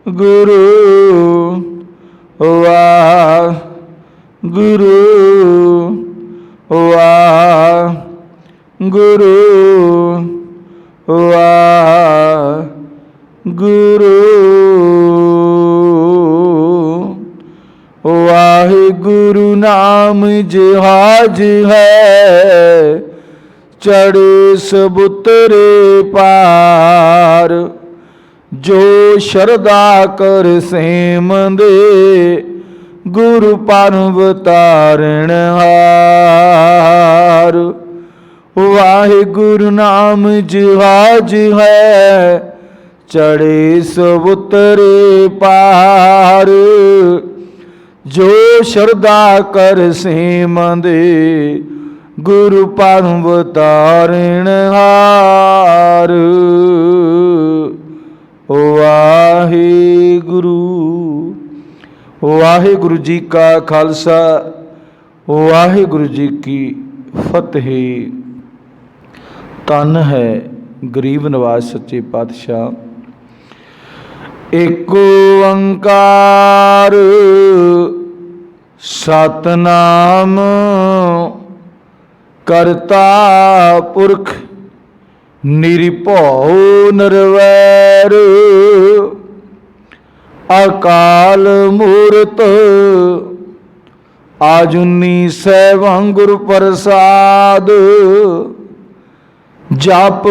गुरु वाहिगुरु वाहिगुरु वाहिगुरु वाहिगुरु नाम जहाज है चढ़े सबुतरे पार। जो शरदा कर सेमंदे गुरु परम तारण हार। वाहिगुरु नाम जहाज है चढ़े सबुतरे पार। जो शरदा कर सेमंदे गुरु परम तारण हार। वाहिगुरु। वाहिगुरु जी का खालसा वाहिगुरु जी की फतेह। धन है गरीब नवाज सच्चे पातशाह। एक ओंकार सतनाम करता पुरख निरभौ निरवैर। अकाल मूरत आजुनी सैभं गुरु प्रसाद। जप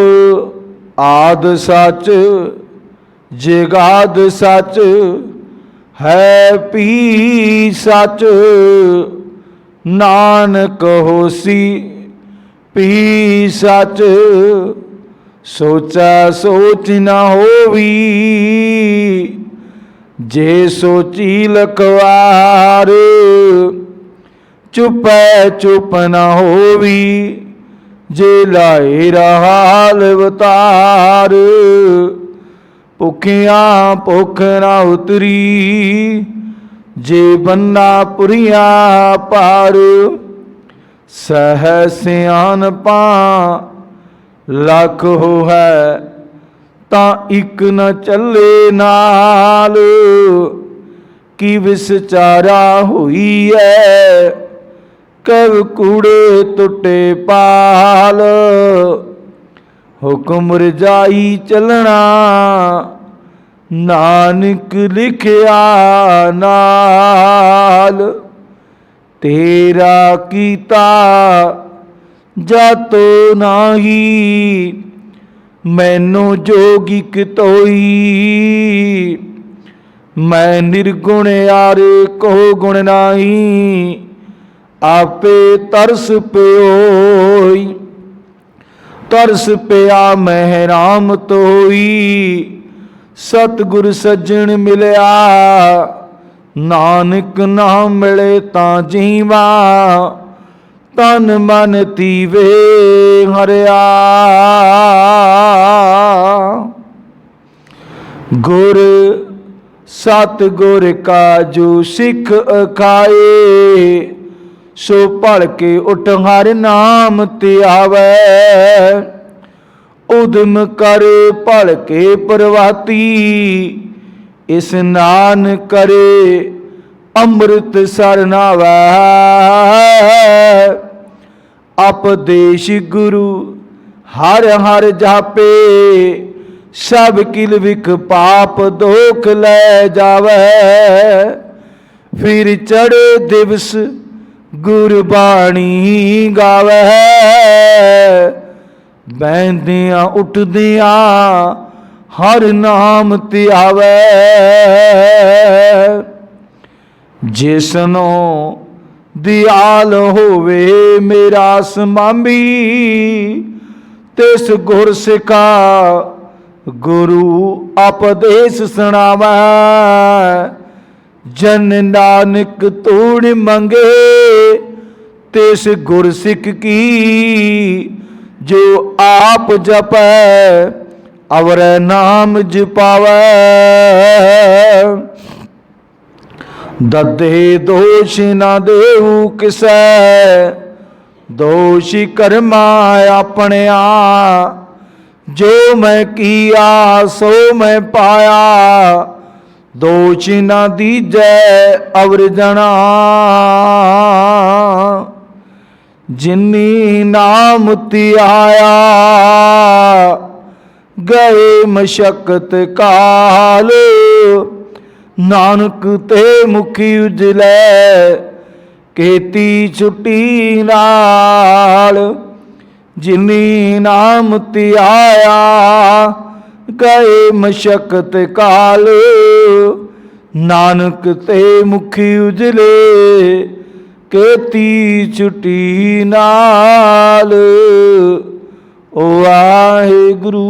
आद सच जगाद सच है पी सच। नानक होसी पी सच सोचा सोच न होवी। जे सोची लखवार चुपै चुप न होवी। जे लाए रहाल अवतार भुखिया भुख न उतरी। जे बन्ना पुरिया पार सह सियानपा लख हो है ता इक न चले नाल। कि विसचारा हुई है कब कूड़े टुटे पाल। हुक्म रजाई चलना नानक लिखिया नाल। तेरा कीता जातो नाही मैनू जोगिक तोई। मैं निर्गुण यारे को गुण नाही आपे तरस प्योई। तरस पिया महराम तोई सतगुर सज्जन मिलया। नानक ना मिले ता जीवा तन मन तीवे हरिया। गुर सतगुर का जो सिख अखाए सो पढ़ के उठ हर नाम ते आवे। उदम करे पढ़ के प्रवाती स्नान करे अमृत सरनावै। अपदेश गुरु हर हर जापे सब किल विख पाप दोख ले जावे। फिर चढ़े दिवस गुरबाणी गावे। बहदियां उठदियां हर नाम ते आवे। जिसनो दयाल होवे मेरा समामी तिस गुर सिखा गुरु उपदेश सुनावै। जन नानक तूड़ मंगे तिस गुर सिख की जो आप जपै अवर नाम जपावै। ददे दोष न देहु किसै दोषी कर्मा अपनिया। जो मैं किया सो मैं पाया दोष न दीजै अवर जना, जिनी नाम त्याया गए मशक्कत काल, नानक ते मुखी उजलै केती छुट्टी नाल। जिनी नाम त्याया गए मशक्कत काल, नानक ते मुखी उजले केती छुट्टी नाल। ओ वाहिगुरु।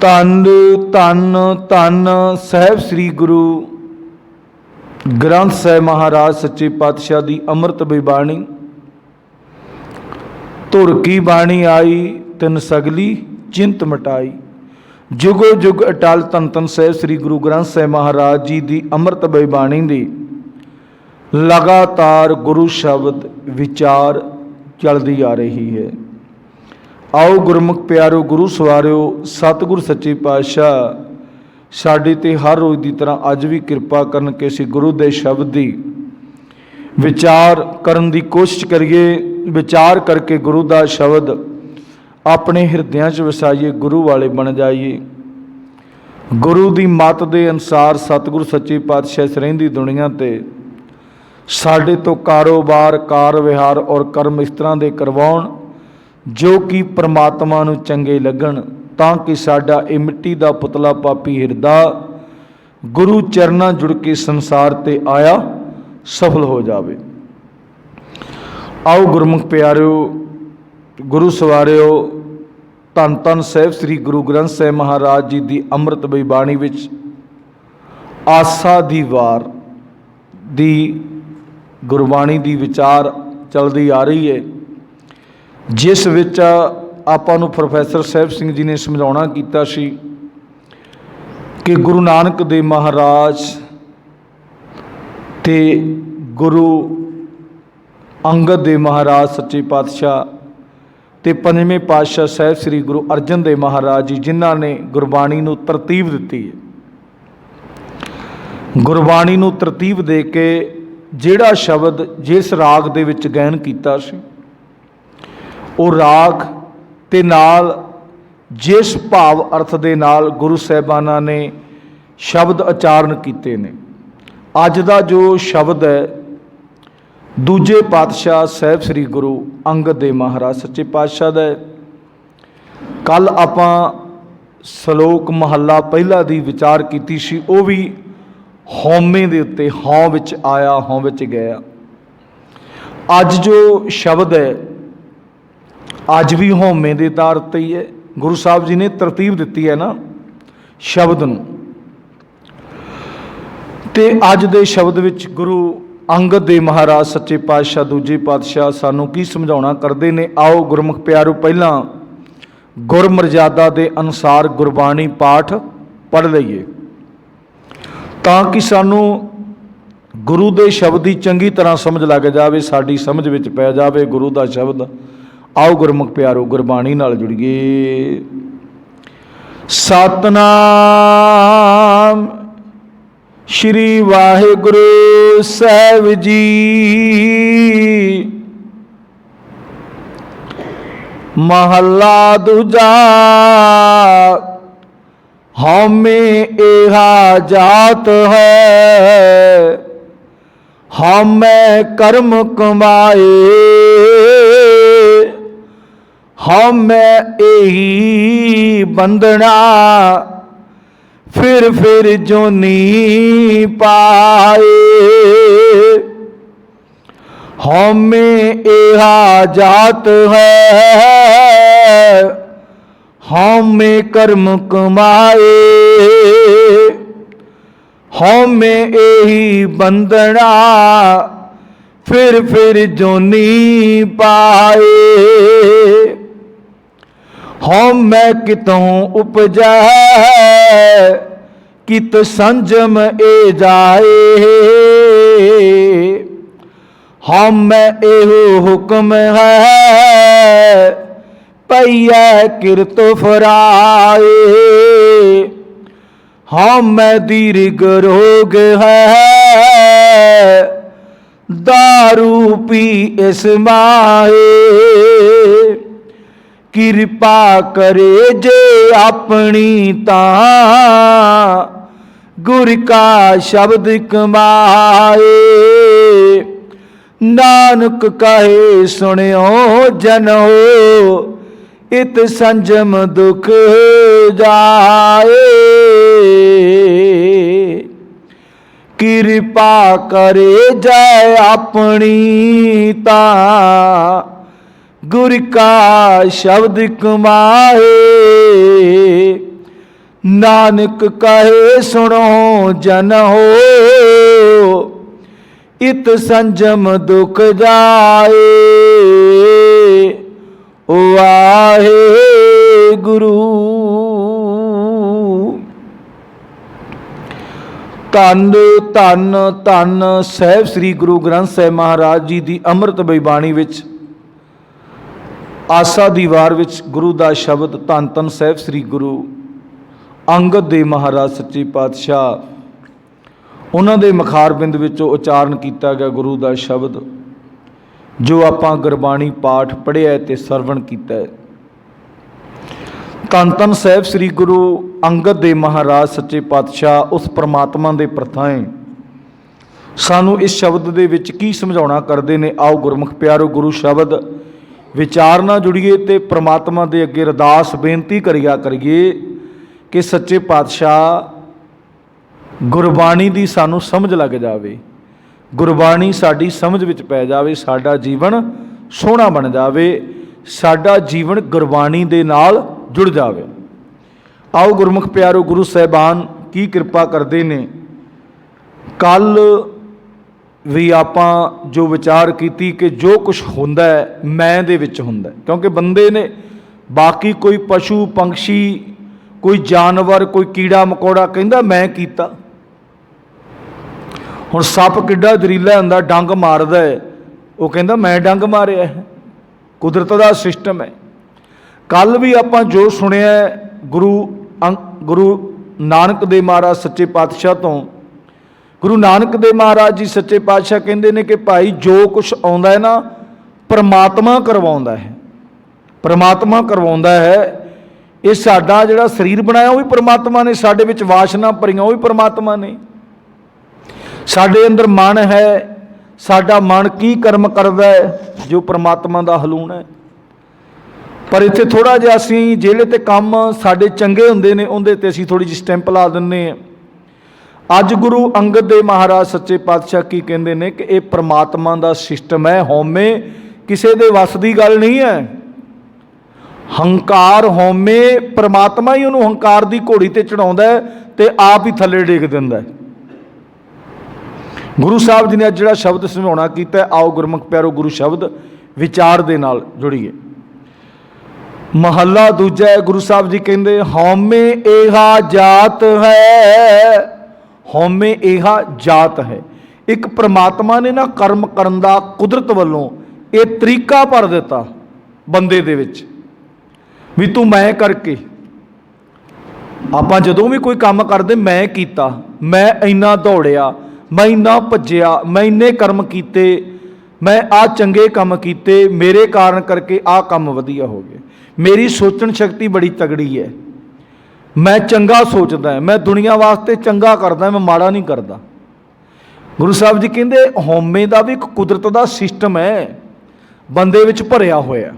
धन धन धन साहिब श्री गुरु ग्रंथ साहिब महाराज सच्चे पातशाह की अमृत बाणी। धुर की बाणी आई तिन सगली चिंत मिटाई। जुगो जुग अटल धन धन साहिब श्री गुरु ग्रंथ साहिब महाराज जी की अमृत बाणी दी लगातार गुरु शब्द विचार चलती आ रही है। आओ गुरमुख प्यारो गुरु सवारियो, सतगुर सच्चे पातशाह साडे ते हर रोज़ की तरह अज भी कृपा करन के असीं गुरु दे शब्द की विचार करन दी कोशिश करिए। विचार करके गुरु का शब्द अपने हिरदियां च वसाइए, गुरु वाले बन जाइए। गुरु की मत के अनुसार सतगुर सच्चे पातशाह इस रहिंदी दुनिया ते साडे तो कारोबार कार विहार और कर्म इस तरह के करवाउण जो कि परमात्मा नूं चंगे लगन, ताकि साडा ये मिट्टी का पुतला पापी हिरदा गुरु चरनां जुड़ के संसार ते आया सफल हो जाए। आओ गुरमुख प्यारिओ गुरु सवारिओ, धन धन साहिब श्री गुरु ग्रंथ साहिब महाराज जी की अमृत बाणी विच आसा दी वार दी गुरबाणी की विचार चलती आ रही है, जिस विच आपां नूं प्रोफैसर साहिब सिंह जी ने समझाउणा कीता सी कि गुरु नानक देव महाराज ते गुरु अंगद देव महाराज सच्चे पातशाह ते पंजवें पातशाह साहिब श्री गुरु अर्जन देव महाराज जी जिन्हां ने गुरबाणी नूं तरतीब दिती है। गुरबाणी नूं तरतीब दे के जिहड़ा शब्द जिस राग दे विच गायन कीता सी, वो राग ते नाल जिस भाव अर्थ दे नाल गुरु साहिबाना ने शब्द उचारण कीते ने। अज दा जो शब्द है दूजे पातशाह साहिब श्री गुरु अंगद देव महाराज सच्चे पातशाह दा है। कल आपां सलोक महला पहला दी विचार कीती सी, वो भी हौमे दे उत्ते हौं विच आया हौं विच गया। अज जो शब्द है अज भी हौमे दे तार ते ही है। गुरु साहब जी ने तरतीब दिती है ना शब्द नूं, ते अज दे शब्द विच गुरु अंगद देव महाराज सच्चे पातशाह दूजे पातशाह सानू की समझाउणा करदे ने। आओ गुरमुख प्यारो पहला गुर मर्यादा के अनुसार गुरबाणी पाठ पढ़ लईए, ताकि सानू गुरु के शब्द की चंगी तरह समझ लग जाए, साड़ी समझ विच पै जाए गुरु का शब्द। आओ गुरमुख प्यारो गुरबाणी नाल जुड़िए। सतनाम श्री वाहिगुरु साहिब जी। महला दूजा हमें एहा जात है, हमें कर्म कमाए, हमें यही बंधना फिर जोनी पाए। हमें एहा जात है, हमें कर्म कमाए, हमें यही बंधना फिर जोनी पाए। हमें कितों उपजा कित संजम ए जाए, हमें एहो हुक्म है पईया किरत फराए। हमें दीर्घ रोग है दारू पी इस माहे, कृपा करे जे अपनी तां गुर का शब्द कमाए। नानक कहे सुनियो जन हो इत संजम दुख जाए, कृपा करे जय अपनी ता गुर का शब्द कमाए। नानक कहे सुनो जन हो इत संजम दुख जाए। वाहे गुरु। धन धन धन साहिब श्री गुरु ग्रंथ साहिब महाराज जी की अमृत बाणी विच आसा दी वार विच गुरु का शब्द धन धन साहिब श्री गुरु अंगद देव महाराज सच्चे पातशाह उन्होंने मुखारबिंद विचों उचारण किया गया गुरु का शब्द जो आपां गुरबाणी पाठ पढ़िया ते सरवण किया है। धन धन साहिब श्री गुरु अंगद देव महाराज सच्चे पातशाह उस परमात्मा के प्रथाएं सानू इस शब्द दे विच की समझाउणा करते हैं। आओ गुरमुख प्यारो गुरु शब्द विचार नाल जुड़िए ते परमात्मा के अगे अरदास बेनती करिए कि सच्चे पातशाह गुरबाणी की सानू समझ लग जाए, गुरबाणी साडी समझ विच पै जाए, साडा जीवन सोहना बन जाए, साडा जीवन गुरबाणी दे नाल जुड़ जाए। आओ गुरमुख प्यारो गुरु साहिबान की कृपा करते ने। कल भी आपां जो विचार की कि जो कुछ हुंदा है मैं दे विच हुंदा है, क्योंकि बंदे ने बाकी कोई पशु पंछी कोई जानवर कोई कीड़ा मकोड़ा कहंदा मैं कीता। हुण सप किड्डा जरीला हुंदा डंग मारदा है, वो कहंदा मैं डंग मारिया है। कुदरत का सिस्टम है। कल भी आपां जो सुनिया गुरु नानक देव महाराज सच्चे पातशाह तो गुरु नानक देव महाराज जी सच्चे पातशाह कहते हैं कि भाई जो कुछ आउंदा है ना परमात्मा करवाउंदा है, परमात्मा करवाउंदा है। ये साडा जिहड़ा शरीर बनाया वो भी परमात्मा ने, साडे विच वासना भरियां वो भी परमात्मा ने, साडे अंदर मन है, साडा मन की कर्म करदा है जो परमात्मा दा हलूण है। पर इत्थे थोड़ा जिहा असीं जिहड़े ते काम साडे चंगे हुंदे ने उहदे ते असीं थोड़ी जी स्टैंप ला दिंदे हां। अज गुरु अंगद देव महाराज सच्चे पातशाह की कहते हैं कि यह परमात्मा का सिस्टम है, हौमे किसी के वस की गल नहीं है। हंकार हौमे परमात्मा ही उन्होंने हंकार की घोड़ी ते चढ़ाउंदा है ते आप ही थले डेग दिंदा है। गुरु साहब जी ने अज जिहड़ा शब्द समझाउणा कीता है, आओ गुरमुख प्यारो गुरु शब्द विचार दे नाल जुड़िए। महला दूजा है, गुरु साहब जी कहते हौमे एहा जात है, हौमे एहा जात है। एक परमात्मा ने ना कर्म करन दा कुदरत वालों ये तरीका भर दिता बंदे दे विच भी तू मैं करके। आपां जदों भी कोई काम करदे मैं कीता, मैं इन्ना दौड़िया, मैं इन्ना भज्जिया, मैं इन्ने कर्म कीते, मैं आ चंगे काम कीते, मेरे कारण करके आ काम वधिया हो गए। मेरी सोचण शक्ति बड़ी तगड़ी है, मैं चंगा सोचदा है, मैं दुनिया वास्ते चंगा करदा, मैं माड़ा नहीं करदा। गुरु साहब जी कहते हौमे का भी एक कुदरत का सिस्टम है बंदे विच भरिया होया।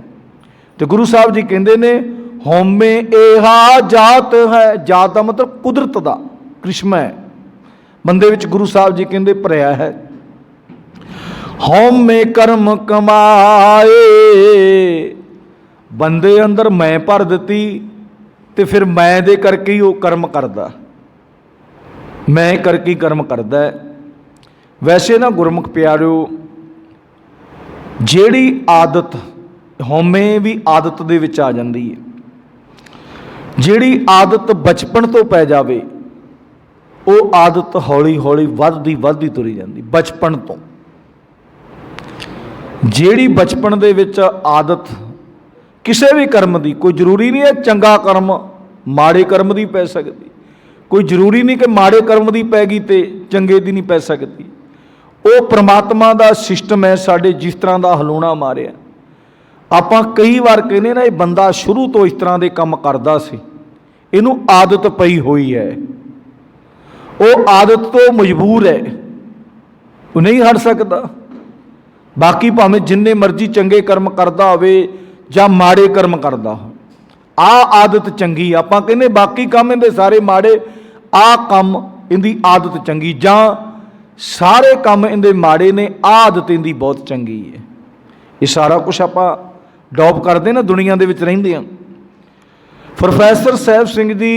तो गुरु साहब जी कहते ने हौमे एहा जात है, जात का मतलब कुदरत का करिश्मा है बंदे विच। गुरु साहब जी कहते भरिया है। हौमे कर्म कमाए, बंदे अंदर मैं भर दी तो फिर मैं दे करके ही वो कर्म करदा, मैं करके ही कर्म करदा है। वैसे ना गुरमुख प्यारिओ जिहड़ी आदत हौमे भी आदत दे विच आ जांदी है, जिहड़ी आदत बचपन तो पै जावे वो आदत हौली हौली वधदी तुरी जांदी। बचपन तो जिहड़ी बचपन दे विच आदत किसी भी कर्म की, कोई जरूरी नहीं है चंगा कर्म माड़े कर्म की पै सकती, कोई जरूरी नहीं कि माड़े कर्म की पै गई तो चंगे की नहीं पै सकती। वो परमात्मा का सिस्टम है। साढ़े जिस तरह का हलूणा मारिया, आपां कई बार कहने ना, ये बंदा शुरू तो इस तरह के काम करता सी, इनू आदत पई हुई है, वो आदत तो मजबूर है, वो नहीं हट सकता। बाकी भावें जिन्ने मर्जी चंगे कर्म करता होवे जां माड़े कर्म करता हो, आ आदत चंगी। आपां कहने बाकी काम इहदे सारे माड़े, आ काम इहदी आदत चंगी, जां सारे काम इहदे माड़े ने, आदत इहदी बहुत चंगी है। ये सारा कुछ आपां डॉप करते ना, दुनिया दे विच रहिंदे हां। प्रोफैसर साहिब सिंह जी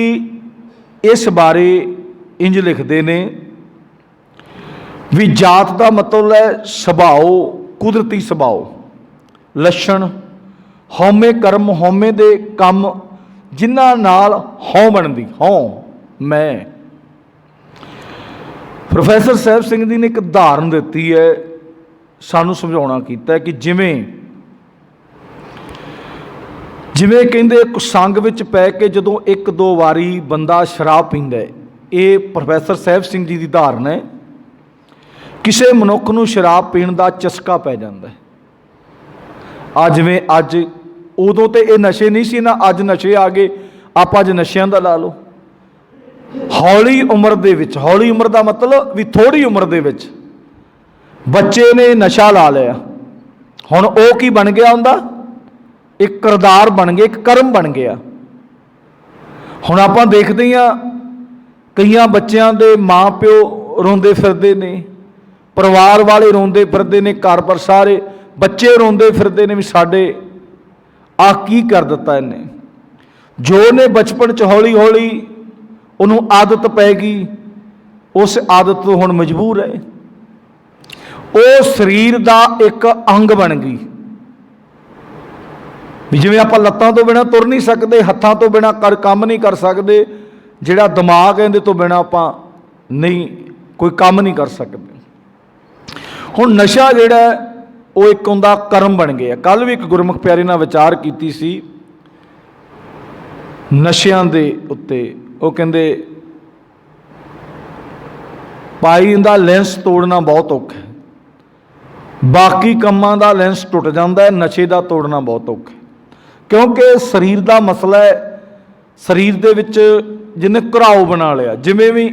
इस बारे इंज लिखते ने भी जात का मतलब है सुभाव, कुदरती सुभाव, लक्षण, हौमे कर्म, हौमे दे काम जिन्हां नाल हौं बनदी, हौं मैं। प्रोफैसर साहिब सिंह जी ने एक उदाहरण दी है, सानू समझाउणा कीता है कि जिवें जिवें कहंदे संग विच पै के जदों एक दो वारी बंदा शराब पींदा है, ये प्रोफैसर साहिब सिंह जी की उदाहरण है। किसी मनुख नूं शराब पीण का चस्का पै जांदा है। आ जिवें अज, उदों तो ये नशे नहीं सी ना, अज नशे आ गए, आप अज नशियां दा ला लो। हौली उम्र दे विच, हौली उम्र का मतलब भी थोड़ी उम्र दे विच बच्चे ने नशा ला लिया, हुण वो की बन गया, उनका एक किरदार बन गया, एक कर्म बन गया। हुण आपां देखते हैं कई बच्चों के माँ प्यो रोंदे फिरदे ने, परिवार वाले रोंदे फिरदे ने, घर पर सारे बच्चे रोंदे फिरदे ने भी साडे आ की कर दिता इन्हें। जो ने बचपन च हौली हौली उन्होंने आदत पै गई, उस आदत तो हुण मजबूर है, वो शरीर का एक अंग बन गई। भी जिवें आपां लत्तां तो बिना तुर नहीं सकते, हत्थां तो बिना काम नहीं कर सकते, जिहड़ा दिमाग है इहदे तो बिना आपां नहीं कोई काम नहीं कर सकते। हुण नशा जिहड़ा वो एक उनका कर्म बन गया। कल भी एक गुरमुख प्यारे नाल विचार कीती सी नशियां दे उत्ते, वो कहंदे पाई दा लेंस तोड़ना बहुत औखा है, बाकी कामां दा लेंस टुट जाता है, नशे का तोड़ना बहुत औखा है। क्योंकि शरीर का मसला है, शरीर दे विच जिन्हें घराव बना लिया। जिमें भी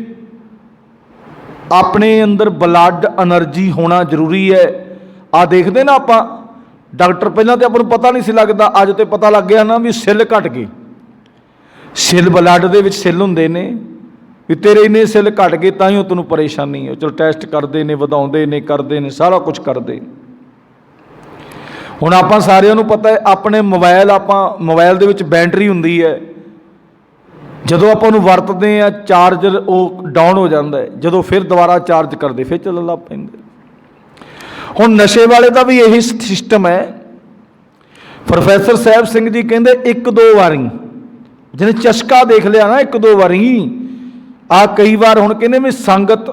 अपने अंदर ब्लड एनर्जी होना जरूरी है। आ देखते ना आपां डॉक्टर, पहलां तो आपां पता नहीं सी लगता, अज तो पता लग गया ना भी सिल घट गए, सिल ब्लड दे विच सिल हुंदे ने, भी तेरे इन्ने सिल घट गए तां ही तैनूं परेशानी है। चलो टैसट करते हैं, वधाउंदे ने, करते हैं, सारा कुछ करते। हुण आपां सारिਆਂ ਨੂੰ पता है अपने मोबाइल, आपां मोबाइल दे विच बैटरी हुंदी है, जदों आपां उहनूं वरतदे आ चार्जर वो डाउन हो जाता है, जदों फिर दोबारा चार्ज करते फिर चलण लग पैंदे। हुण नशे वाले का भी यही सिस्टम है। प्रोफैसर साहिब सिंह जी कहंदे एक दो वारी जिन्हें चस्का देख लिया ना, एक दो वारी आ कई बार हुण कहंदे भी संगत,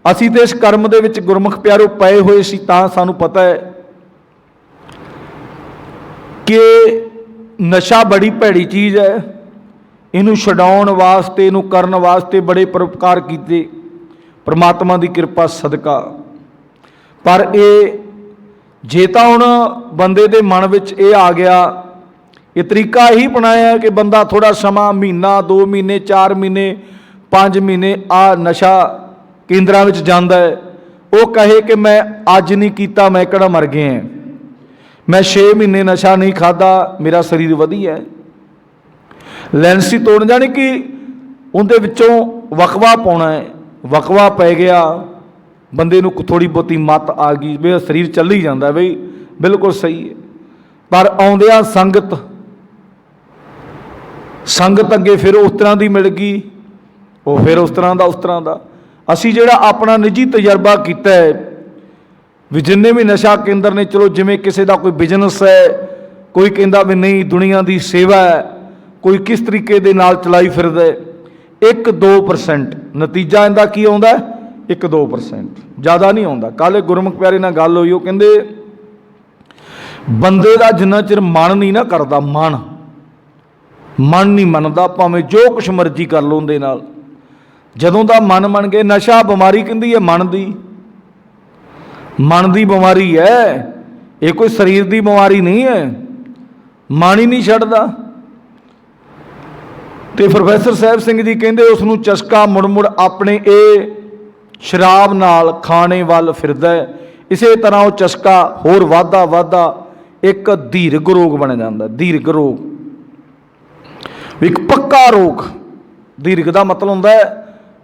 असीं ते इस कर्म दे विच गुरमुख प्यारो पए होए सी तां सानूं पता है कि नशा बड़ी भैड़ी चीज़ है। इनू छडाउण वास्ते, इनू करन वास्ते बड़े परोपकार कीते परमात्मा की कृपा सदका। पर ये जे तां हुण बंदे दे मन विच ये आ गया, ये तरीका यही अपनाया कि बंदा थोड़ा समा, महीना 2 महीने 4 महीने 5 महीने आ नशा केंद्रां विच जांदा है, वो कहे कि मैं अज नहीं कीता मैं किहड़ा मर गया है, मैं 6 महीने नशा नहीं खादा मेरा शरीर वधिया है। लैंस ही तोड़ जाने कि उनके विचों वकवा पाउणा है, वकवा पै गया, बंदे नूं थोड़ी बहुती मत आ गई, मेरा शरीर चल ही जाता बई बिल्कुल सही है। पर आउंदिया संगत, संगत अगे फिर उस तरह की मिल गई, वो फिर उस तरह का उस तरह का। असी जिहड़ा अपना निजी तजर्बा किया है भी जिन्ने भी नशा केंद्र ने, चलो जिमें किसी का कोई बिजनेस है, कोई कहता भी नहीं दुनिया की सेवा है, कोई किस तरीके दे नाल चलाई फिरदा है, 1-2% नतीजा इनका की आउंदा है, 1-2%, ज़्यादा नहीं आउंदा। कल गुरमुख प्यारे नाल गल होई, वो कहंदे बंदे का जिन्ना चिर मन नहीं ना करता, मन नहीं मनता, भावें जो कुछ मर्जी कर लो उहदे नाल, ਜਦੋਂ ਦਾ ਮਨ ਬਣ ਗਏ, ਨਸ਼ਾ ਬਿਮਾਰੀ ਕਹਿੰਦੀ ਹੈ ਮਨ ਦੀ ਬਿਮਾਰੀ ਹੈ, ਇਹ ਕੋਈ ਸਰੀਰ ਦੀ ਬਿਮਾਰੀ ਨਹੀਂ ਹੈ। ਮਨ ਹੀ ਨਹੀਂ ਛੱਡਦਾ। ਤੇ ਪ੍ਰੋਫੈਸਰ ਸਾਹਿਬ ਸਿੰਘ ਜੀ ਕਹਿੰਦੇ ਉਸ ਨੂੰ ਚਸਕਾ ਮੁੜ ਆਪਣੇ ਇਹ ਸ਼ਰਾਬ ਨਾਲ ਖਾਣੇ ਵੱਲ ਫਿਰਦਾ ਹੈ। ਇਸੇ ਤਰ੍ਹਾਂ ਉਹ ਚਸਕਾ ਹੋਰ ਵੱਧਦਾ ਇੱਕ ਦੀਰਘ ਰੋਗ ਬਣ ਜਾਂਦਾ। ਦੀਰਘ ਰੋਗ ਇੱਕ ਪੱਕਾ ਰੋਗ। ਦੀਰਘ ਦਾ ਮਤਲਬ ਹੁੰਦਾ ਹੈ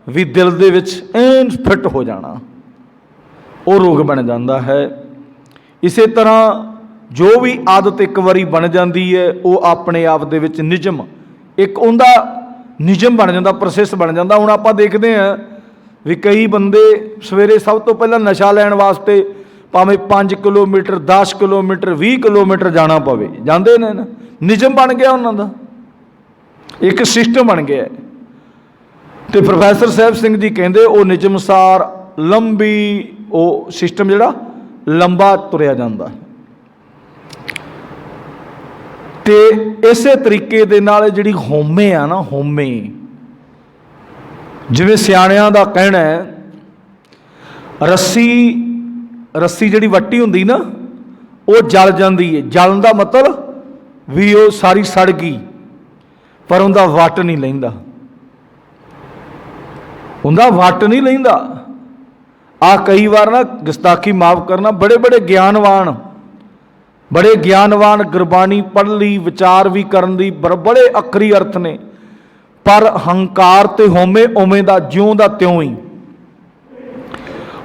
ਵੀ ਦਿਲ ਦੇ ਵਿੱਚ ਐਨ ਫਿੱਟ ਹੋ ਜਾਣਾ, ਉਹ ਰੋਗ ਬਣ ਜਾਂਦਾ ਹੈ। ਇਸੇ ਤਰ੍ਹਾਂ ਜੋ ਵੀ ਆਦਤ ਇੱਕ ਵਾਰੀ ਬਣ ਜਾਂਦੀ ਹੈ ਉਹ ਆਪਣੇ ਆਪ ਦੇ ਵਿੱਚ ਨਿਯਮ, ਇੱਕ ਉਹਦਾ ਨਿਯਮ ਬਣ ਜਾਂਦਾ, ਪ੍ਰੋਸੈਸ ਬਣ ਜਾਂਦਾ। ਹੁਣ ਆਪਾਂ ਦੇਖਦੇ ਹਾਂ ਵੀ ਕਈ ਬੰਦੇ ਸਵੇਰੇ ਸਭ ਤੋਂ ਪਹਿਲਾਂ ਨਸ਼ਾ ਲੈਣ ਵਾਸਤੇ ਭਾਵੇਂ 5 ਕਿਲੋਮੀਟਰ 10 ਕਿਲੋਮੀਟਰ 20 ਕਿਲੋਮੀਟਰ ਜਾਣਾ ਪਵੇ, ਜਾਂਦੇ ਨੇ ਨਾ। ਨਿਯਮ ਬਣ ਗਿਆ ਉਹਨਾਂ ਦਾ, ਇੱਕ ਸਿਸਟਮ ਬਣ ਗਿਆ। ਤੇ ਪ੍ਰੋਫੈਸਰ ਸਾਹਿਬ ਸਿੰਘ ਜੀ ਕਹਿੰਦੇ ਉਹ ਨਿਯਮ ਅਨੁਸਾਰ ਲੰਬੀ ਉਹ ਸਿਸਟਮ ਜਿਹੜਾ ਲੰਬਾ ਤੁਰਿਆ ਜਾਂਦਾ। ਤੇ ਇਸੇ ਤਰੀਕੇ ਦੇ ਨਾਲ ਜਿਹੜੀ ਹਉਮੈ ਆ ਨਾ, ਹਉਮੈ, ਜਿਵੇਂ ਸਿਆਣਿਆਂ ਦਾ ਕਹਿਣਾ ਹੈ, ਰੱਸੀ ਜਿਹੜੀ ਵੱਟੀ ਹੁੰਦੀ ਨਾ ਉਹ ਜਲ ਜਾਂਦੀ ਹੈ। ਜਲਣ ਦਾ ਮਤਲਬ ਵੀ ਉਹ ਸਾਰੀ ਸੜ ਗਈ, ਪਰ ਉਹਦਾ ਵੱਟ ਨਹੀਂ ਲੈਂਦਾ, ਉਹਦਾ ਵੱਟ ਨਹੀਂ ਲੈਂਦਾ। ਆ ਕਈ ਵਾਰ ਨਾ ਗੁਸਤਾਖੀ ਮਾਫ ਕਰਨਾ, ਬੜੇ ਗਿਆਨਵਾਨ ਗੁਰਬਾਣੀ ਪੜ੍ਹ ਲਈ, ਵਿਚਾਰ ਵੀ ਕਰਨ ਦੀ ਬੜੇ ਅੱਖਰੀ ਅਰਥ ਨੇ, ਪਰ ਹੰਕਾਰ ਤੇ ਹਉਮੈ ਉਵੇਂ ਦਾ ਜਿਉਂ ਦਾ ਤਿਉਂ ਹੀ।